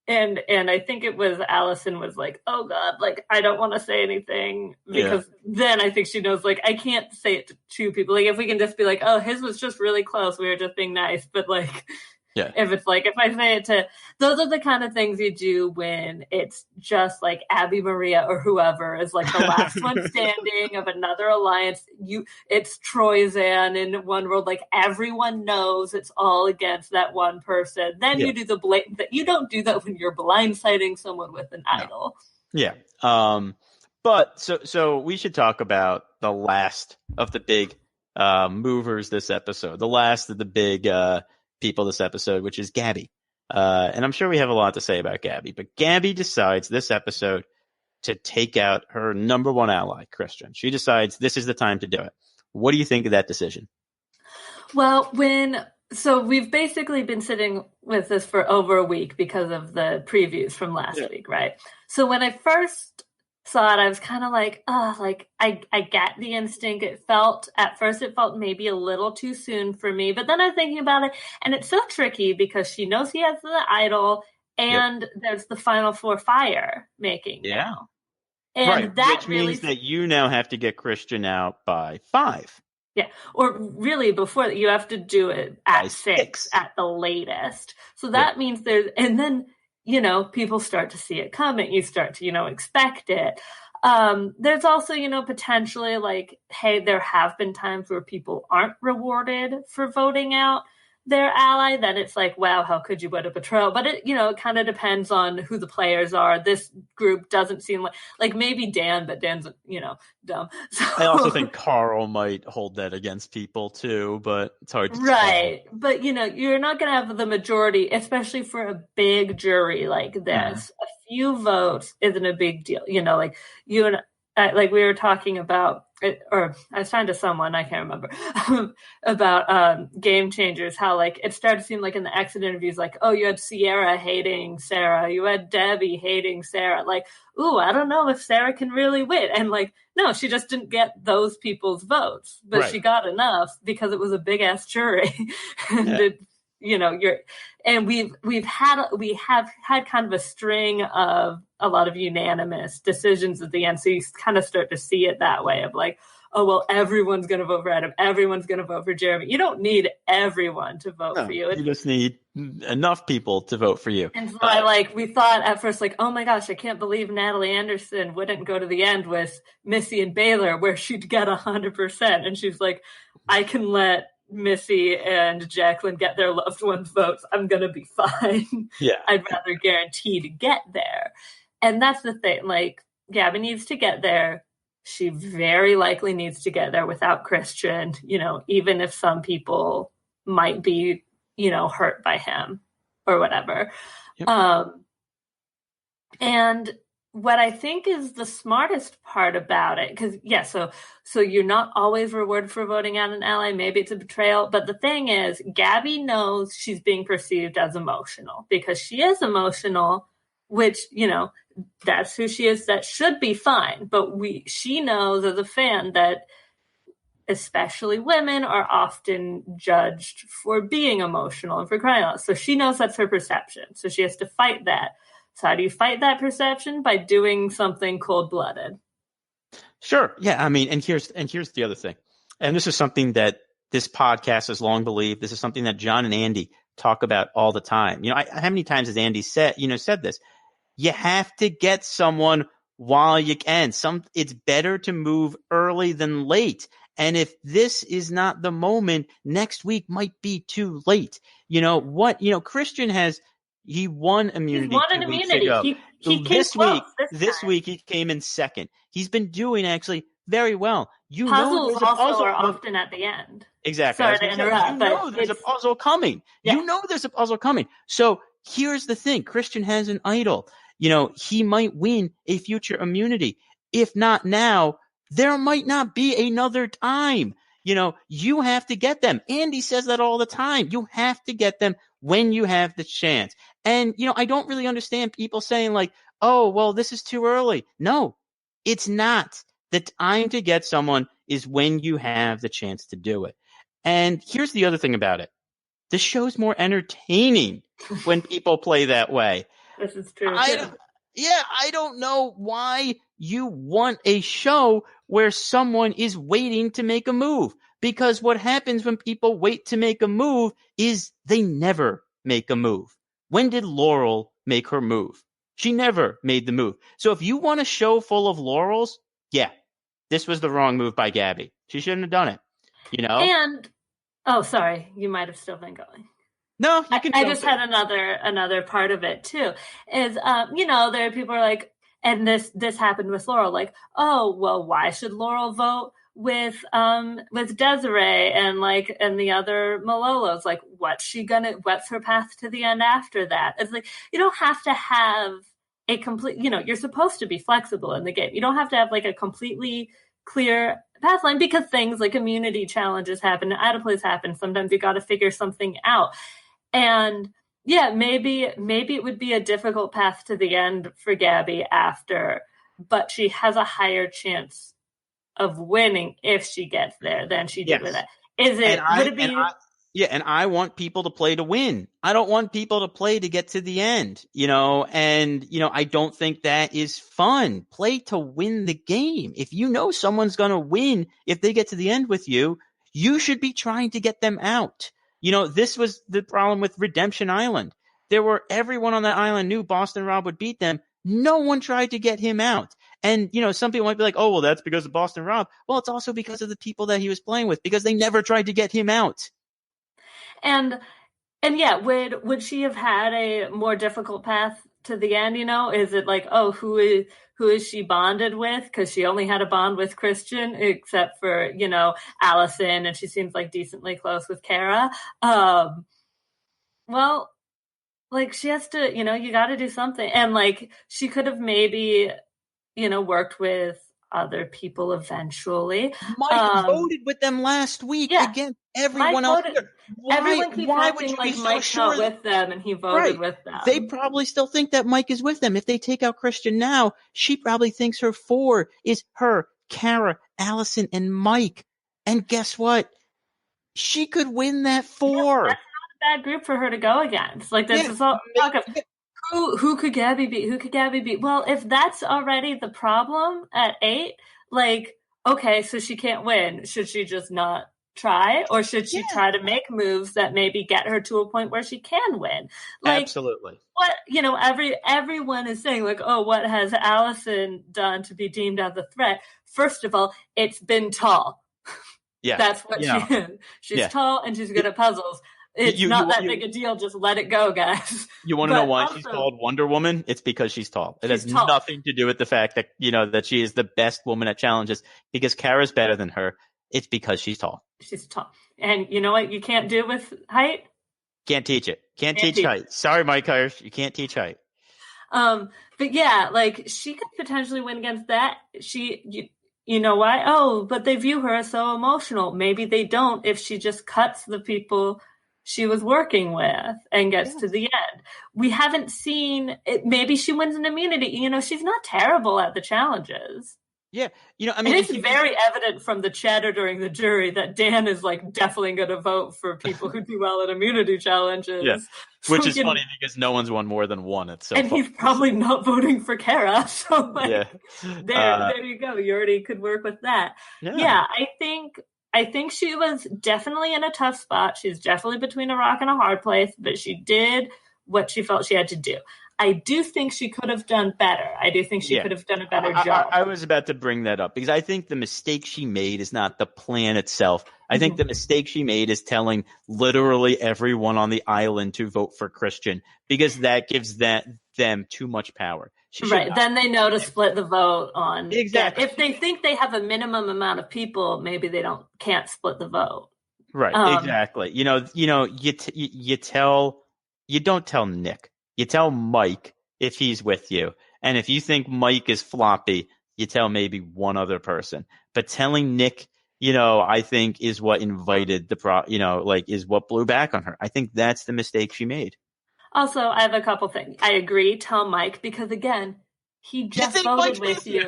And I think it was Allison was like, oh God, like, I don't want to say anything because then I think she knows, like, I can't say it to two people. Like, if we can just be like, oh, his was just really close. We were just being nice. But like, Yeah. If it's like, if I say it to, those are the kind of things you do when it's just like Abby Maria or whoever is like the last one standing of another alliance. It's Troyzan in one world. Like everyone knows it's all against that one person. Then you do the blatant that you don't do that when you're blindsiding someone with an idol. Yeah. But so we should talk about the last of the big movers this episode, the last of the big people this episode, which is Gabby. And I'm sure we have a lot to say about Gabby, but Gabby decides this episode to take out her number one ally, Christian. She decides this is the time to do it. What do you think of that decision? Well, so we've basically been sitting with this for over a week because of the previews from last week, right? So when I first saw it, I was kind of like, I get the instinct. At first it felt maybe a little too soon for me, but then I'm thinking about it, and it's so tricky because she knows he has the idol, and there's the Final Four fire making now. And which means that you now have to get Christian out by 5. Yeah, or really before that, you have to do it at 6 at the latest. So that means and then, people start to see it coming. You start to, expect it. There's also, potentially like, hey, there have been times where people aren't rewarded for voting out their ally. Then it's like, wow, how could you win a betrayal? But it, it kind of depends on who the players are. This group doesn't seem like maybe Dan, but Dan's, dumb. So, I also think Carl might hold that against people too, but it's hard to tell. But you're not going to have the majority, especially for a big jury like this. A few votes isn't a big deal. Like you and like we were talking about, or I was talking to someone, I can't remember, about Game Changers, how like it started to seem like in the exit interviews, like, oh, you had Sierra hating Sarah, you had Debbie hating Sarah, like, ooh, I don't know if Sarah can really win. And like, no, she just didn't get those people's votes, but she got enough because it was a big ass jury. And we have had kind of a string of a lot of unanimous decisions at the end. So you kind of start to see it that way of like, oh, well, everyone's going to vote for Adam. Everyone's going to vote for Jeremy. You don't need everyone to vote for you. You just need enough people to vote for you. And so we thought at first, like, oh my gosh, I can't believe Natalie Anderson wouldn't go to the end with Missy and Baylor where she'd get 100%. And she's like, I can let Missy and Jacqueline get their loved ones' votes. I'm going to be fine. Yeah. I'd rather guarantee to get there. And that's the thing. Like, Gabby needs to get there. She very likely needs to get there without Christian, even if some people might be, hurt by him or whatever. Yep. And what I think is the smartest part about it, because so you're not always rewarded for voting out an ally. Maybe it's a betrayal. But the thing is, Gabby knows she's being perceived as emotional because she is emotional, which, that's who she is. That should be fine. But she knows as a fan that especially women are often judged for being emotional and for crying out. So she knows that's her perception. So she has to fight that. So how do you fight that perception? By doing something cold-blooded. Sure. Yeah. I mean, and here's the other thing. And this is something that this podcast has long believed. This is something that John and Andy talk about all the time. How many times has Andy said this? You have to get someone while you can. It's better to move early than late. And if this is not the moment, next week might be too late. Christian he won immunity. He won an immunity. He this week he came in second. He's been doing actually very well. Puzzles also are often at the end. Exactly. Sorry to interrupt, there's a puzzle coming. Yeah. There's a puzzle coming. So here's the thing. Christian has an idol. He might win a future immunity. If not now, there might not be another time. You have to get them. Andy says that all the time. You have to get them when you have the chance. And, I don't really understand people saying like, oh, well, this is too early. No, it's not. The time to get someone is when you have the chance to do it. And here's the other thing about it. The show's more entertaining when people play that way. This is true. I don't know why you want a show where someone is waiting to make a move. Because what happens when people wait to make a move is they never make a move? When did Laurel make her move? She never made the move. So if you want a show full of laurels, yeah, this was the wrong move by Gabby. She shouldn't have done it. You know? And oh, sorry, you might have still been going. No, you can I jump just in. had another part of it too. Is you know, there are people are like, and this happened with Laurel, like, oh well, why should Laurel vote with Desiree and like and the other Malolos? Like, what's her path to the end after that? It's like you don't have to have a complete, you know, you're supposed to be flexible in the game. You don't have to have like a completely clear path line because things like immunity challenges happen, plays happen. Sometimes you got to figure something out. And yeah, maybe it would be a difficult path to the end for Gabby after, but she has a higher chance of winning if she gets there than she did with Yes. it. Is it? Would it be? Yeah, and I want people to play to win. I don't want people to play to get to the end, you know, and, you know, I don't think that is fun. Play to win the game. If you know someone's going to win, if they get to the end with you, you should be trying to get them out. You know, this was the problem with Redemption Island. Everyone on that island knew Boston Rob would beat them. No one tried to get him out. And, you know, some people might be like, oh, well, that's because of Boston Rob. Well, it's also because of the people that he was playing with, because they never tried to get him out. And yeah, would she have had a more difficult path to the end? You know, is it like, oh, who is she bonded with? Because she only had a bond with Christian, except for, you know, Allison, and she seems like decently close with Kara. Well, like she has to, you know, you got to do something, and like she could have maybe, you know, worked with other people eventually. Mike voted with them last week against everyone else. Everyone keeps Why would acting you like be so Mike's sure not with them, and he voted with them. They probably still think that Mike is with them. If they take out Christian now, she probably thinks her 4 is her, Kara, Allison, and Mike. And guess what? She could win that 4. That's not a bad group for her to go against. Like this is all talk of who could Gabby beat? Who could Gabby beat? Well, if that's already the problem at 8, like, okay, so she can't win. Should she just not try? Or should she try to make moves that maybe get her to a point where she can win? Like, absolutely. What, you know, everyone is saying, like, oh, what has Allison done to be deemed as a threat? First of all, it's been tall. Yeah. That's what she is. She's tall and she's good at puzzles. It's not that big a deal. Just let it go, guys. You want to know why she's called Wonder Woman? It's because she's tall. It has nothing to do with the fact that, you know, that she is the best woman at challenges, because Kara's better than her. It's because she's tall. She's tall. And you know what you can't do with height? Can't teach it. Can't teach height. Sorry, Mike Hirsch. You can't teach height. But yeah, like she could potentially win against that. You know why? Oh, but they view her as so emotional. Maybe they don't if she just cuts the people she was working with and gets to the end. We haven't seen it. Maybe she wins an immunity. You know, she's not terrible at the challenges. Yeah. You know, I mean, and it's very evident from the chatter during the jury that Dan is like definitely going to vote for people who do well at immunity challenges. Yeah. Which is funny because no one's won more than one. It's so and funny. He's probably not voting for Kara. So like, there you go. You already could work with that. Yeah, I think she was definitely in a tough spot. She's definitely between a rock and a hard place, but she did what she felt she had to do. I do think she could have done better. I do think she could have done a better job. I was about to bring that up because I think the mistake she made is not the plan itself. I think the mistake she made is telling literally everyone on the island to vote for Christian, because that gives them too much power. Right. Then they know to split the vote on. Exactly. If they think they have a minimum amount of people, maybe they can't split the vote. Right. Exactly. You don't tell Nick. You tell Mike if he's with you. And if you think Mike is floppy, you tell maybe one other person. But telling Nick, you know, I think is what invited is what blew back on her. I think that's the mistake she made. Also, I have a couple things. I agree. Tell Mike, because again, he just voted with you.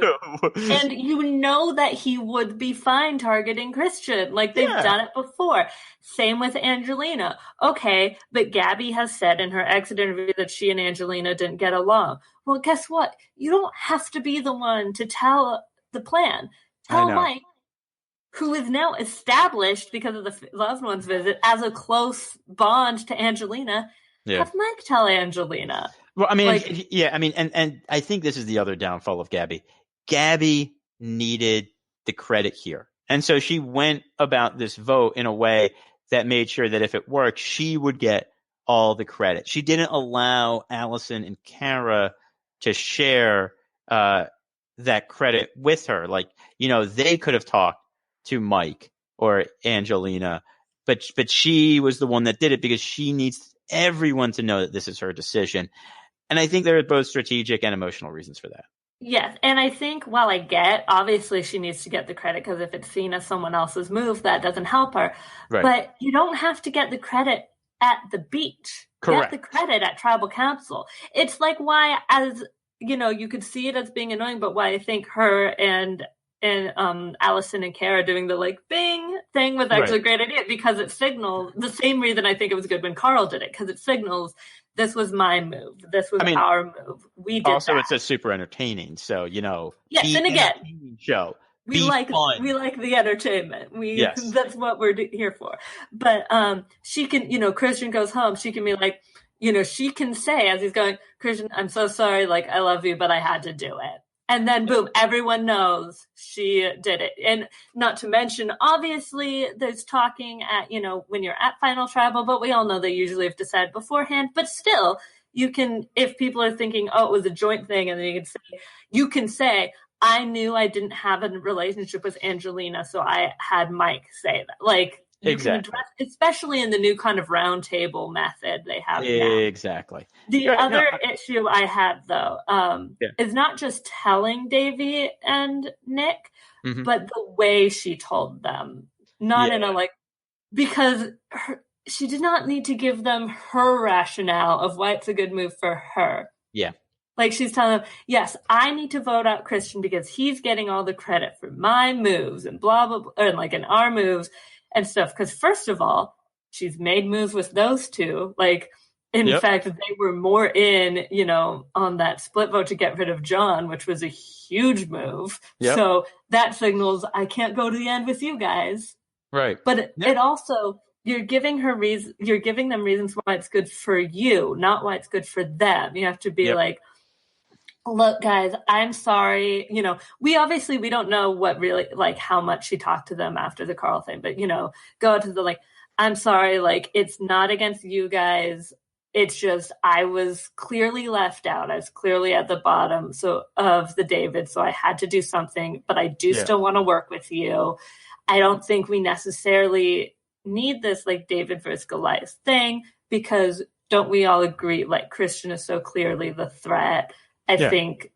And you know that he would be fine targeting Christian. Like they've done it before. Same with Angelina. Okay, but Gabby has said in her exit interview that she and Angelina didn't get along. Well, guess what? You don't have to be the one to tell the plan. Tell Mike, who is now established because of the loved one's visit as a close bond to Angelina. Yeah. have Mike tell Angelina. Well, I mean, Like, yeah, I mean, and I think this is the other downfall of Gabby. Gabby needed the credit here. And so she went about this vote in a way that made sure that if it worked, she would get all the credit. She didn't allow Allison and Kara to share that credit with her. Like, they could have talked to Mike or Angelina, but she was the one that did it because she needs everyone to know that this is her decision. And I think there are both strategic and emotional reasons for that. yes, and I think while I get, obviously she needs to get the credit because if it's seen as someone else's move, that doesn't help her. Right. But you don't have to get the credit at the beach. Correct. Get the credit at tribal council. It's like why, as you could see it as being annoying, but why I think her and Allison and Kara doing the like bing thing was actually a great idea because it signals the same reason I think it was good when Carl did it because it signals this was my move. This was our move. We did also, that. it's a super entertaining. So, yes, and again, show. We like the entertainment. That's what we're here for. But she can, Christian goes home. She can be like, she can say as he's going, Christian, I'm so sorry. Like, I love you, but I had to do it. And then boom, everyone knows she did it. And not to mention, obviously, there's talking at, when you're at Final Tribal, but we all know they usually have decided beforehand. But still, you can, if people are thinking, oh, it was a joint thing, and then you can say, I knew I didn't have a relationship with Angelina, so I had Mike say that. Like, you can address, especially in the new kind of round table method they have now. Exactly. The other issue I had, though, is not just telling Davy and Nick, but the way she told them. Not in a, because she did not need to give them her rationale of why it's a good move for her. Yeah. Like, she's telling them, yes, I need to vote out Christian because he's getting all the credit for my moves and blah, blah, blah, and in our moves and stuff. Because first of all, she's made moves with those two. Like, in fact, they were more in, on that split vote to get rid of John, which was a huge move. Yep. So that signals, I can't go to the end with you guys. Right. But it also, you're giving them reasons why it's good for you, not why it's good for them. You have to be like, look, guys, I'm sorry. We don't know what really, how much she talked to them after the Carl thing, but, go to the, I'm sorry, it's not against you guys. It's just, I was clearly left out. I was clearly at the bottom of the David, so I had to do something, but I do still want to work with you. I don't think we necessarily need this, David versus Goliath thing, because don't we all agree, Christian is so clearly the threat. I think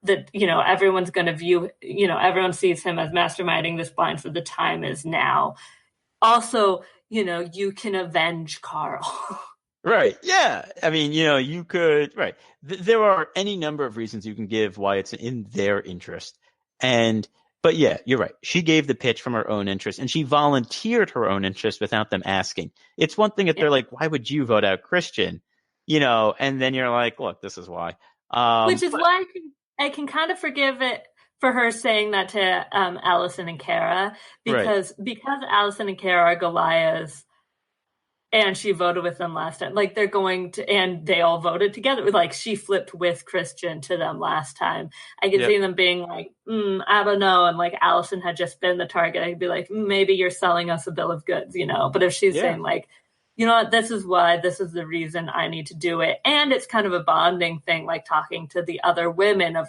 that, everyone's going to view, everyone sees him as masterminding this blind, so the time is now. Also, you can avenge Carl. Right. Yeah. I mean, you could, right. There are any number of reasons you can give why it's in their interest. But yeah, you're right. She gave the pitch from her own interest and she volunteered her own interest without them asking. It's one thing if they're like, why would you vote out Christian? And then you're like, look, this is why. Which is why I can kind of forgive it for her saying that to Allison and Kara because Allison and Kara are Goliaths and she voted with them last time. They're going to, and they all voted together. She flipped with Christian to them last time. I could see them being like, I don't know. And Allison had just been the target. I'd be like, maybe you're selling us a bill of goods, But if she's saying you know what, this is the reason I need to do it. And it's kind of a bonding thing, talking to the other women of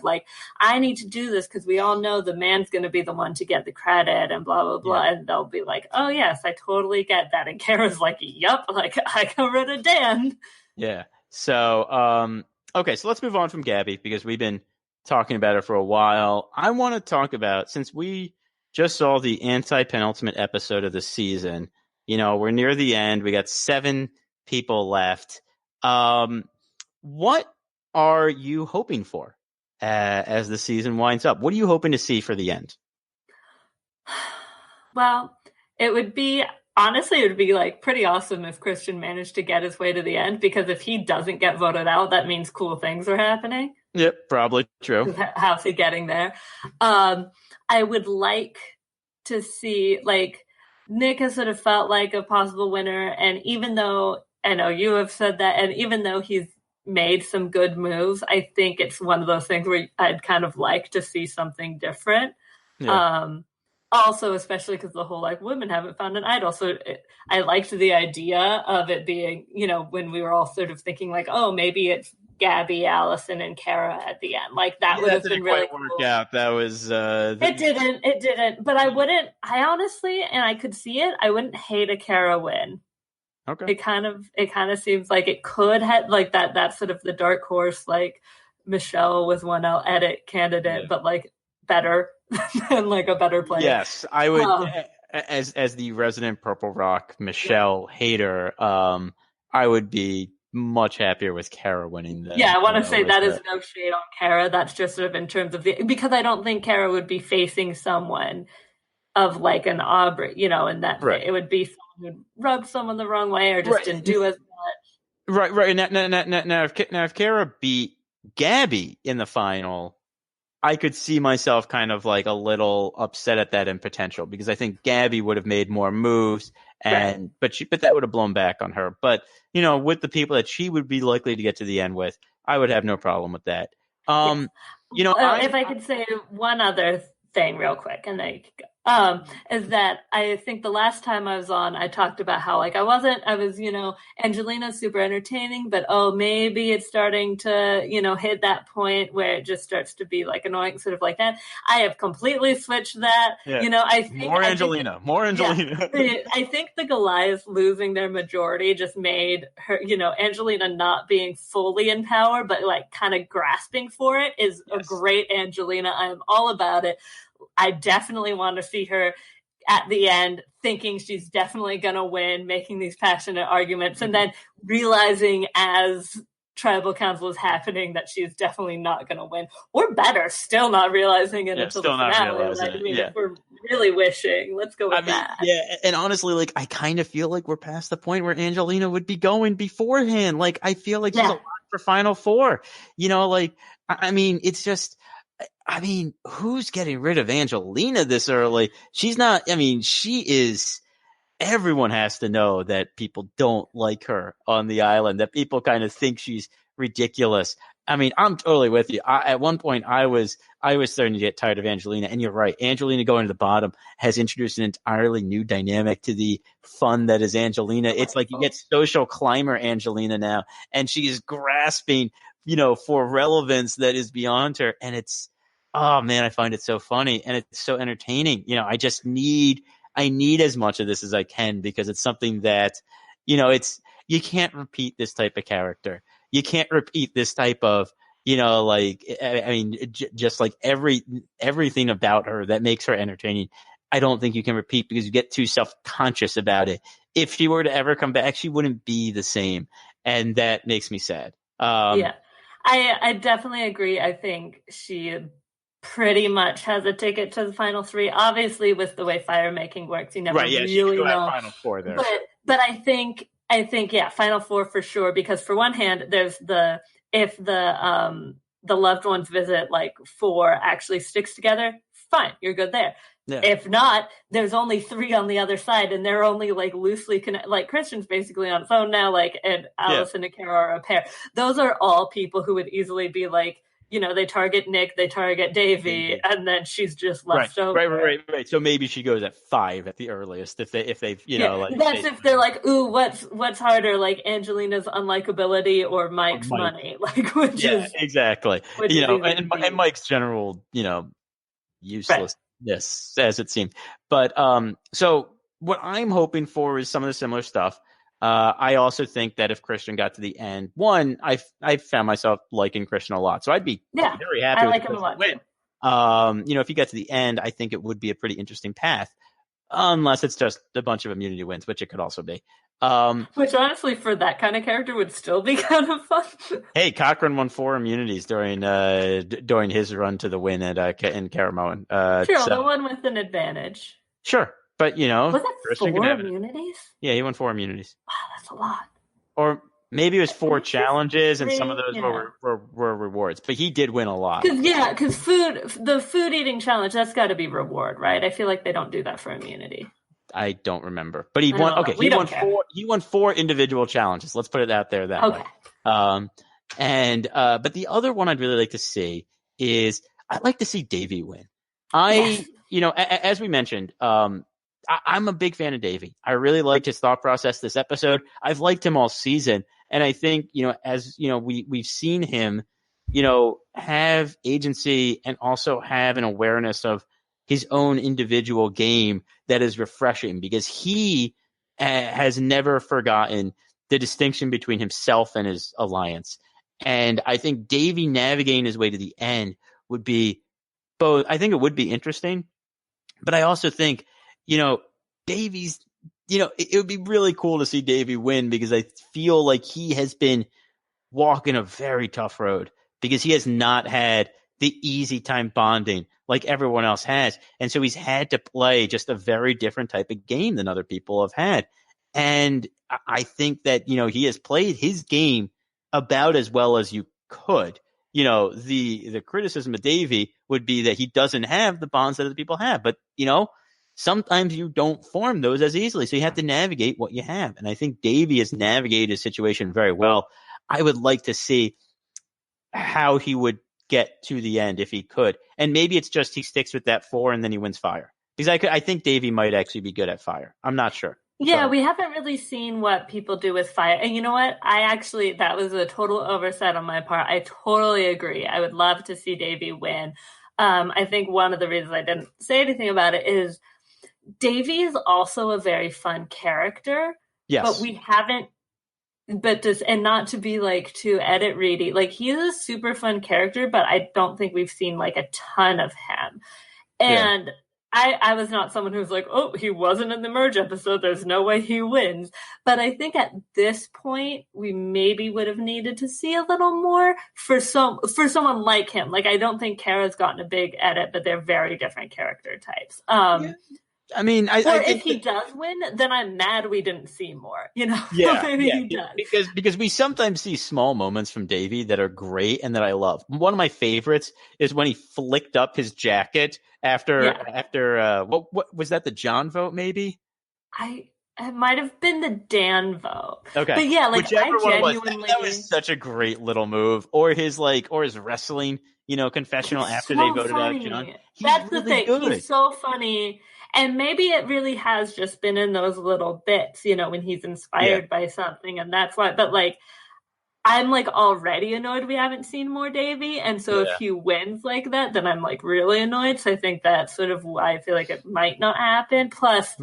I need to do this because we all know the man's going to be the one to get the credit and blah, blah, blah. And they'll be like, oh, yes, I totally get that. And Kara's like, yup, I got rid of Dan. Yeah. So, okay, so let's move on from Gabby because we've been talking about her for a while. I want to talk about, since we just saw the anti-penultimate episode of the season, we're near the end. We got 7 people left. What are you hoping for as the season winds up? What are you hoping to see for the end? Well, it would be pretty awesome if Christian managed to get his way to the end, because if he doesn't get voted out, that means cool things are happening. Yep, probably true. How's he getting there? I would like to see, Nick has sort of felt like a possible winner, and even though I know you have said that, and even though he's made some good moves, I think it's one of those things where I'd kind of like to see something different. Yeah. Um, Also, especially because the whole like women haven't found an idol. So I liked the idea of it being, when we were all sort of thinking like, oh, maybe it's Gabby, Allison, and Kara at the end. Like that would that have been didn't really quite work cool. out. That was It didn't. But I honestly, and I could see it, I wouldn't hate a Kara win. okay. It kind of seems like it could have like that's sort of the dark horse, like Michelle was one I'll edit candidate, but like better than like a better player. Yes, I would. As the resident Purple Rock Michelle hater, I would be much happier with Kara winning. I want to say that is no shade on Kara. That's just sort of in terms of because I don't think Kara would be facing someone of like an Aubrey, in that right. It would be someone who rubbed someone the wrong way or just didn't do as much. Right. Now, if Kara beat Gabby in the final, I could see myself kind of like a little upset at that in potential because I think Gabby would have made more moves but that would have blown back on her. But with the people that she would be likely to get to the end with, I would have no problem with that. Yes. If I could say one other thing real quick, and then you could go. Is that I think the last time I was on, I talked about how like I was, Angelina's super entertaining, but maybe it's starting to, hit that point where it just starts to be like annoying, sort of like that. I have completely switched that. Yeah. I think more Angelina. Yeah, I think the Goliaths losing their majority just made her, Angelina not being fully in power, but like kind of grasping for it is a great Angelina. I am all about it. I definitely want to see her at the end thinking she's definitely going to win, making these passionate arguments, and then realizing as tribal council is happening that she's definitely not going to win. Or better, still not realizing it until the finale. If we're really wishing, let's go with that. Yeah, and honestly, like I kind of feel like we're past the point where Angelina would be going beforehand. Like I feel like she's a lot for Final Four. It's just. Who's getting rid of Angelina this early? She's not. She is. Everyone has to know that people don't like her on the island, that people kind of think she's ridiculous. I'm totally with you. At one point, I was starting to get tired of Angelina, and you're right. Angelina going to the bottom has introduced an entirely new dynamic to the fun that is Angelina. It's like you get social climber Angelina now, and she is grasping, for relevance that is beyond her, and it's. Oh man, I find it so funny and it's so entertaining. I need as much of this as I can because it's something that, you can't repeat this type of character. You can't repeat this type of, just like everything about her that makes her entertaining. I don't think you can repeat because you get too self-conscious about it. If she were to ever come back, she wouldn't be the same. And that makes me sad. I definitely agree. I think she pretty much has a ticket to the final three. Obviously, with the way fire making works, you never really know. Final four there. But I think final four for sure. Because for one hand, there's if the loved ones visit like 4 actually sticks together, fine, you're good there. Yeah. If not, there's only 3 on the other side, and they're only like loosely connected. Like Christian's basically on phone now, and Allison and Kara are a pair. Those are all people who would easily be like, they target Nick, they target Davey, and then she's just left over. Right. So maybe she goes at 5 at the earliest if they've if they're like, ooh, what's harder, like Angelina's unlikability or Mike's money, like exactly. And Mike's general, uselessness as it seemed. But so what I'm hoping for is some of the similar stuff. I also think that if Christian got to the end, I found myself liking Christian a lot, so I'd be very happy. I like him a lot. Win. If he got to the end, I think it would be a pretty interesting path, unless it's just a bunch of immunity wins, which it could also be. Which honestly, for that kind of character, would still be kind of fun. Hey, Cochran won 4 immunities during his run to the win in Caramoan. The one with an advantage. Sure. But, was it 4 immunities? Yeah, he won 4 immunities. Wow, that's a lot. Or maybe it was 4 challenges, and some of those were rewards. But he did win a lot. Because the food eating challenge, that's got to be reward, right? I feel like they don't do that for immunity. I don't remember, but he won. Okay, We don't care. He won 4 individual challenges. Let's put it out there that way. But the other one I'd really like to see is I'd like to see Davey win. As we mentioned, I'm a big fan of Davey. I really liked his thought process this episode. I've liked him all season, and I think as we've seen him, have agency and also have an awareness of his own individual game that is refreshing because he has never forgotten the distinction between himself and his alliance. And I think Davey navigating his way to the end would be both. I think it would be interesting, but I also think, Davey's, it would be really cool to see Davey win because I feel like he has been walking a very tough road because he has not had the easy time bonding like everyone else has. And so he's had to play just a very different type of game than other people have had. And I think that, he has played his game about as well as you could. The criticism of Davey would be that he doesn't have the bonds that other people have. But, sometimes you don't form those as easily. So you have to navigate what you have. And I think Davey has navigated his situation very well. I would like to see how he would get to the end if he could. And maybe it's just he sticks with that 4 and then he wins fire. Because I think Davey might actually be good at fire. I'm not sure. Yeah, we haven't really seen what people do with fire. And you know what? That was a total oversight on my part. I totally agree. I would love to see Davey win. I think one of the reasons I didn't say anything about it is Davey is also a very fun character. Yes. But we haven't, and not to be like too edit ready, like he's a super fun character, but I don't think we've seen like a ton of him. And yeah. I was not someone who's like, oh, he wasn't in the merge episode, there's no way he wins. But I think at this point, we maybe would have needed to see a little more for someone like him. Like, I don't think Kara's gotten a big edit, but they're very different character types. Yeah. I mean, I think if he does win, then I'm mad we didn't see more. He does because we sometimes see small moments from Davey that are great and that I love. One of my favorites is when he flicked up his jacket after what was that, the John vote maybe? It might have been the Dan vote. Okay, but yeah, like whichever I genuinely that was such a great little move. Or his wrestling, confessional after they voted out John. That's really the thing. Good. He's so funny. And maybe it really has just been in those little bits, when he's inspired by something. And that's why, but like, I'm like already annoyed we haven't seen more Davey. And so if he wins like that, then I'm like really annoyed. So I think that's sort of why I feel like it might not happen. Plus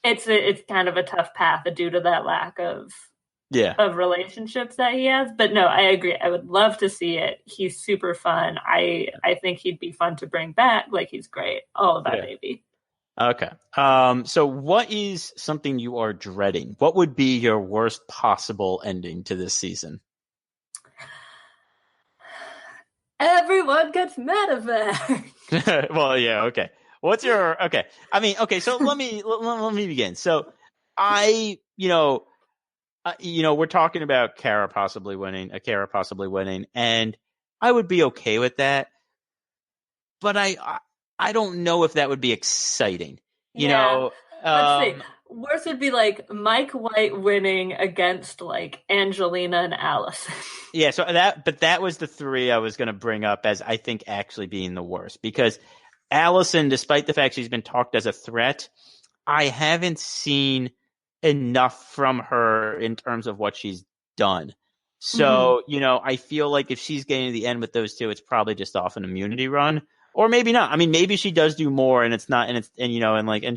it's kind of a tough path due to that lack of relationships that he has. But no, I agree. I would love to see it. He's super fun. I think he'd be fun to bring back. Like, he's great. All about Davey. Okay. So what is something you are dreading? What would be your worst possible ending to this season? Everyone gets medevac. Well, yeah, okay. What's your okay? I mean, okay, so let me begin. So we're talking about Kara possibly winning, and I would be okay with that. But I don't know if that would be exciting. Let's see. Worst would be like Mike White winning against like Angelina and Allison. Yeah, so that was the 3 I was going to bring up as I think actually being the worst, because Allison, despite the fact she's been talked as a threat, I haven't seen enough from her in terms of what she's done. So, I feel like if she's getting to the end with those 2, it's probably just off an immunity run. Or maybe not. I mean, maybe she does do more, and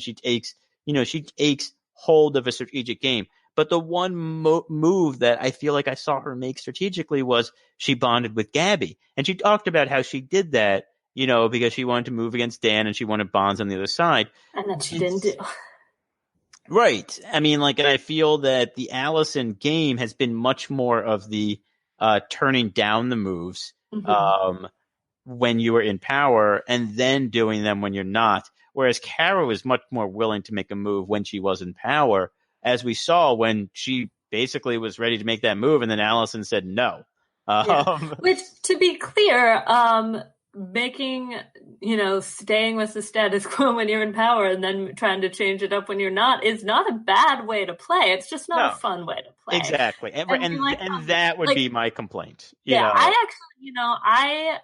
she takes hold of a strategic game. But the one move that I feel like I saw her make strategically was she bonded with Gabby, and she talked about how she did that, because she wanted to move against Dan and she wanted bonds on the other side. And then she didn't do. Right. I mean, and I feel that the Allison game has been much more of the turning down the moves. When you were in power and then doing them when you're not. Whereas Kara was much more willing to make a move when she was in power, as we saw when she basically was ready to make that move and then Allison said no. Which, to be clear, making, staying with the status quo when you're in power and then trying to change it up when you're not is not a bad way to play. It's just not a No, fun way to play. exactly. And that would be my complaint. Yeah, I actually,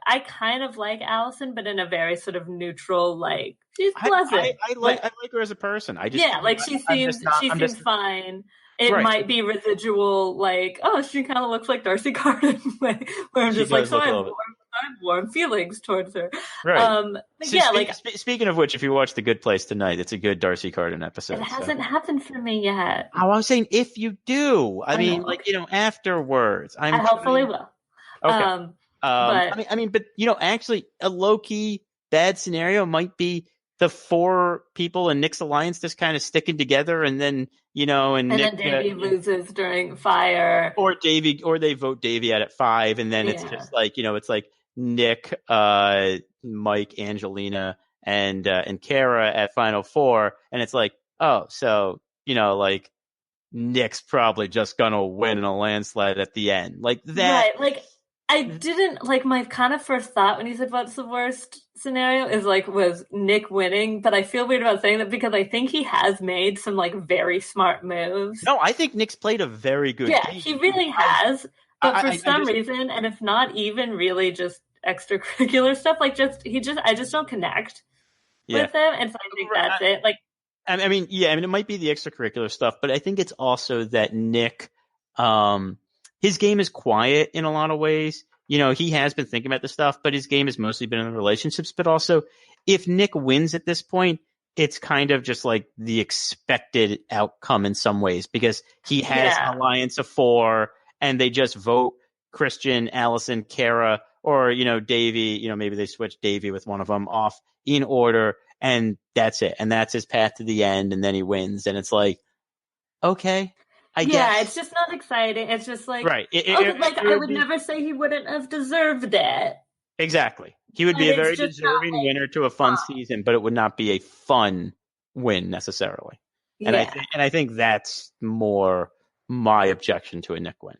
I kind of like Allison, but in a very sort of neutral, like she's pleasant. I like her as a person. She seems fine. It right. might be residual, like, oh, she kind of looks like Darcy Carden, where I'm just like, so I have warm feelings towards her. Right. Speaking of which, if you watch The Good Place tonight, it's a good Darcy Carden episode. It hasn't happened for me yet. Oh, I was saying if you do, afterwards. I hopefully will. Okay. But actually, a low key bad scenario might be the four people in Nick's alliance just kind of sticking together, and then and Nick, then Davey loses during fire, or they vote Davey out at 5, and then it's just like it's like Nick, Mike, Angelina, and Kara at final 4, and it's like, oh, so like Nick's probably just gonna win in a landslide at the end, like that. Right, like I didn't like my kind of first thought when you said what's the worst scenario is was Nick winning, but I feel weird about saying that because I think he has made some very smart moves. No, I think Nick's played a very good game. He really has. But for some reason, and if not even really just extracurricular stuff, I just don't connect with him, and so I think that's it. It might be the extracurricular stuff, but I think it's also that Nick, his game is quiet in a lot of ways. He has been thinking about the stuff, but his game has mostly been in the relationships. But also, if Nick wins at this point, it's kind of just like the expected outcome in some ways, because he has an alliance of 4, and they just vote Christian, Allison, Kara, or, Davey, maybe they switch Davey with one of them off in order, and that's it. And that's his path to the end, and then he wins. And it's like, okay. I guess. It's just not exciting. It's just like, right. I would never say he wouldn't have deserved it. Exactly. He would be a very deserving winner to a fun season, but it would not be a fun win necessarily. And I think that's more my objection to a Nick win.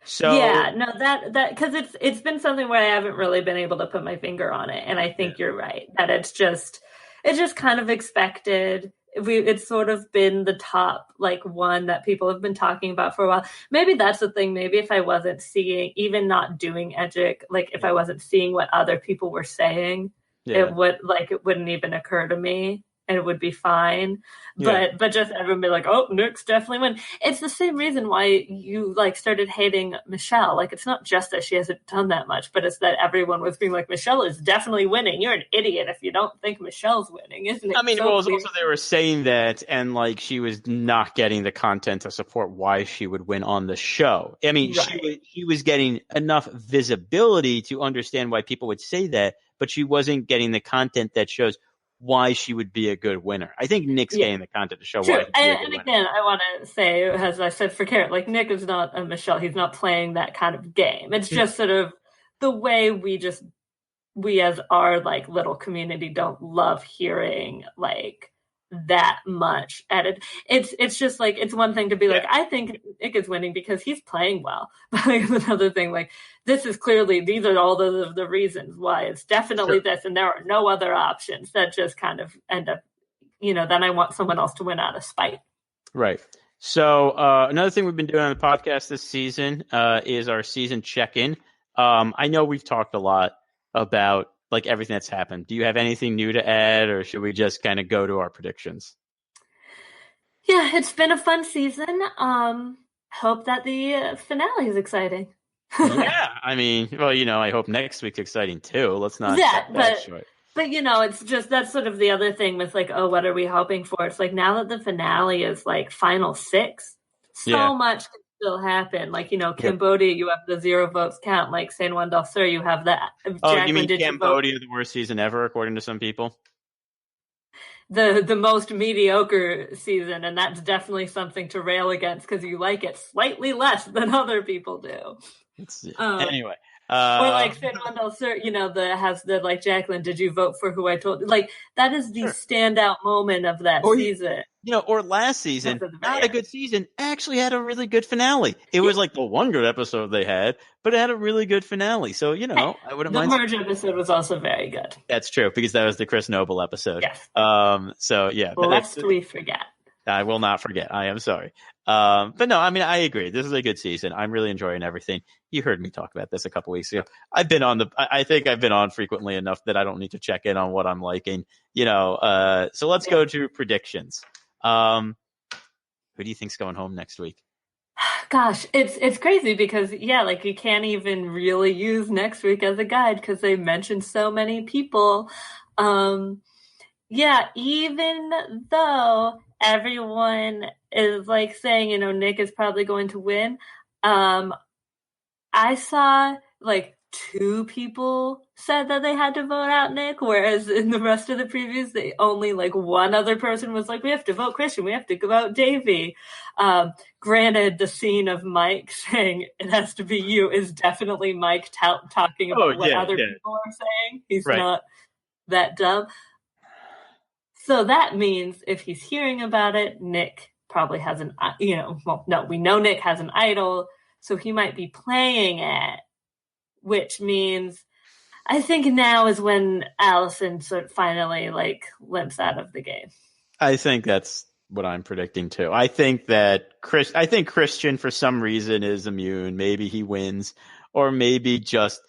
So that because it's been something where I haven't really been able to put my finger on it, and I think you're right that it's just kind of expected. It's sort of been the top one that people have been talking about for a while. Maybe that's the thing. Maybe if I wasn't seeing, even not doing Edgic, if I wasn't seeing what other people were saying, it wouldn't even occur to me, and it would be fine. But just everyone be like, oh, Nick's definitely win. It's the same reason why you started hating Michelle. It's not just that she hasn't done that much, but it's that everyone was being like, Michelle is definitely winning. You're an idiot if you don't think Michelle's winning, isn't it? Also they were saying that, and she was not getting the content to support why she would win on the show. She was getting enough visibility to understand why people would say that, but she wasn't getting the content that shows why she would be a good winner. I think Nick's getting the content to show why. And again, I want to say, as I said for Carrot, Nick is not a Michelle. He's not playing that kind of game. It's just sort of the way we as our little community don't love hearing that much added. It's just it's one thing to be I think Nick is winning because he's playing well, but it's another thing this is clearly, these are all the reasons why it's definitely this, and there are no other options. That just kind of end up then I want someone else to win out of spite. Right. So another thing we've been doing on the podcast this season is our season check-in. I know we've talked a lot about everything that's happened. Do you have anything new to add, or should we just kind of go to our predictions? Yeah, it's been a fun season. Hope that the finale is exciting. Yeah, I hope next week's exciting too. Let's not short. But it's just, that's sort of the other thing with what are we hoping for? It's now that the finale is final 6, so much can still happen. Cambodia, you have the 0 votes count. San Juan del Sur, you have that. Oh, you mean Cambodia, the worst season ever, according to some people? The most mediocre season, and that's definitely something to rail against because you like it slightly less than other people do. Anyway, Or like Finn Wendell, sir, has the like Jacqueline, did you vote for who I told you? Like that is the standout moment of that season. Or last season, not a good season, actually had a really good finale. It was like the one good episode they had, but it had a really good finale. So, I wouldn't mind. The merge episode was also very good. That's true, because that was the Chris Noble episode. Yes. So, yeah. Lest we forget. I will not forget. I am sorry. But no, I mean, I agree. This is a good season. I'm really enjoying everything. You heard me talk about this a couple weeks ago. I think I've been on frequently enough that I don't need to check in on what I'm liking, so let's go to predictions. Who do you think's going home next week? Gosh, it's crazy because like you can't even really use next week as a guide because they mentioned so many people. Even though everyone is like saying, Nick is probably going to win. I saw like 2 people said that they had to vote out Nick, whereas in the rest of the previews, they only like one other person was like, we have to vote Christian, we have to vote Davey. Granted, the scene of Mike saying it has to be you is definitely Mike talking about what other people are saying. He's not that dumb. So that means if he's hearing about it, Nick probably has we know Nick has an idol, so he might be playing it, which means I think now is when Allison sort of finally like limps out of the game. I think that's what I'm predicting too. I think that Christian for some reason is immune. Maybe he wins, or maybe just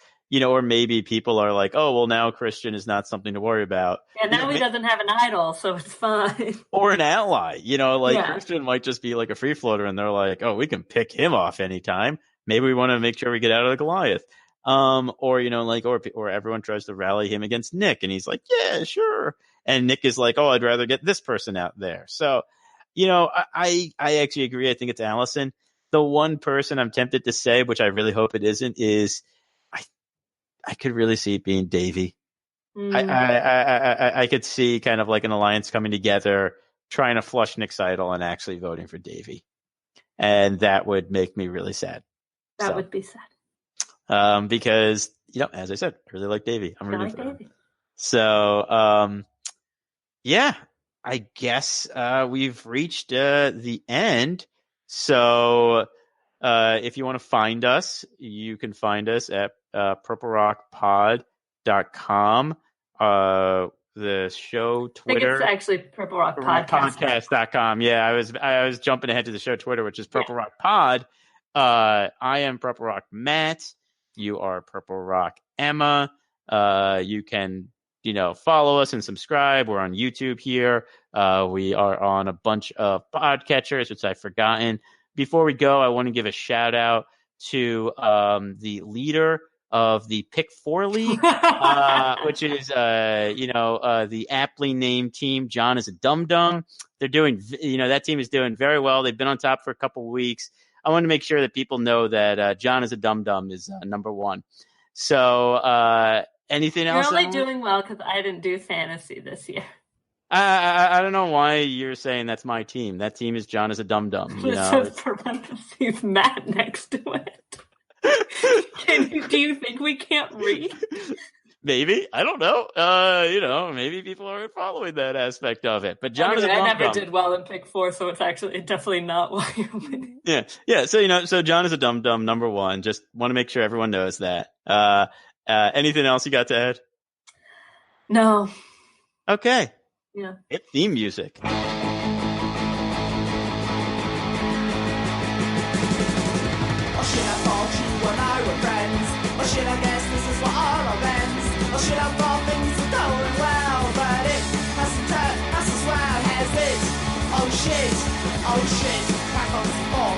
or maybe people are like, oh, well, now Christian is not something to worry about. Yeah, now he doesn't have an idol, so it's fine. Or an ally, Christian might just be like a free floater, and they're like, oh, we can pick him off anytime. Maybe we want to make sure we get out of the Goliath. Or everyone tries to rally him against Nick, and he's like, yeah, sure. And Nick is like, oh, I'd rather get this person out there. So, I actually agree. I think it's Allison. The one person I'm tempted to say, which I really hope it isn't, is I could really see it being Davey. I could see kind of like an alliance coming together, trying to flush Nick's idol and actually voting for Davey. And that would make me really sad. That would be sad. Because, as I said, I really like Davey. I'm rooting for Davey. So, I guess we've reached the end. So if you want to find us, you can find us at purplerockpod.com. The show Twitter. I think it's actually Purple Rock Podcast.com. Yeah, I was jumping ahead to the show Twitter, which is Purple Rock Pod. I am Purple Rock Matt. You are Purple Rock Emma. You can, follow us and subscribe. We're on YouTube here. We are on a bunch of podcatchers, which I've forgotten. Before we go, I want to give a shout out to the leader of the Pick 4 League, which is, the aptly named team. John is a dum-dum. They're doing, that team is doing very well. They've been on top for a couple of weeks. I want to make sure that people know that John is a dum-dum is number 1. So anything else? You're only doing well because I didn't do fantasy this year. I don't know why you're saying that's my team. That team is John is a dum-dum. It says parentheses Matt next to it. Do you think we can't read? Maybe. I don't know. Maybe people aren't following that aspect of it. But John is a dum-dum. I never did well in Pick 4, so it's definitely not why you're winning. Yeah. So John is a dum-dum, number 1. Just want to make sure everyone knows that. Anything else you got to add? No. Okay. Yeah. Hit theme music. Or should I guess this is what all our ends? Or should I thought things were going well? But it hasn't turned us as well as it. Oh shit, back on the ball.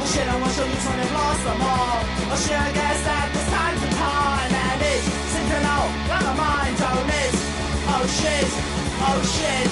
Or should I watch all these when they've lost them all? Or should I guess that this time to time? And it seems to know that my mind don't it. Oh shit.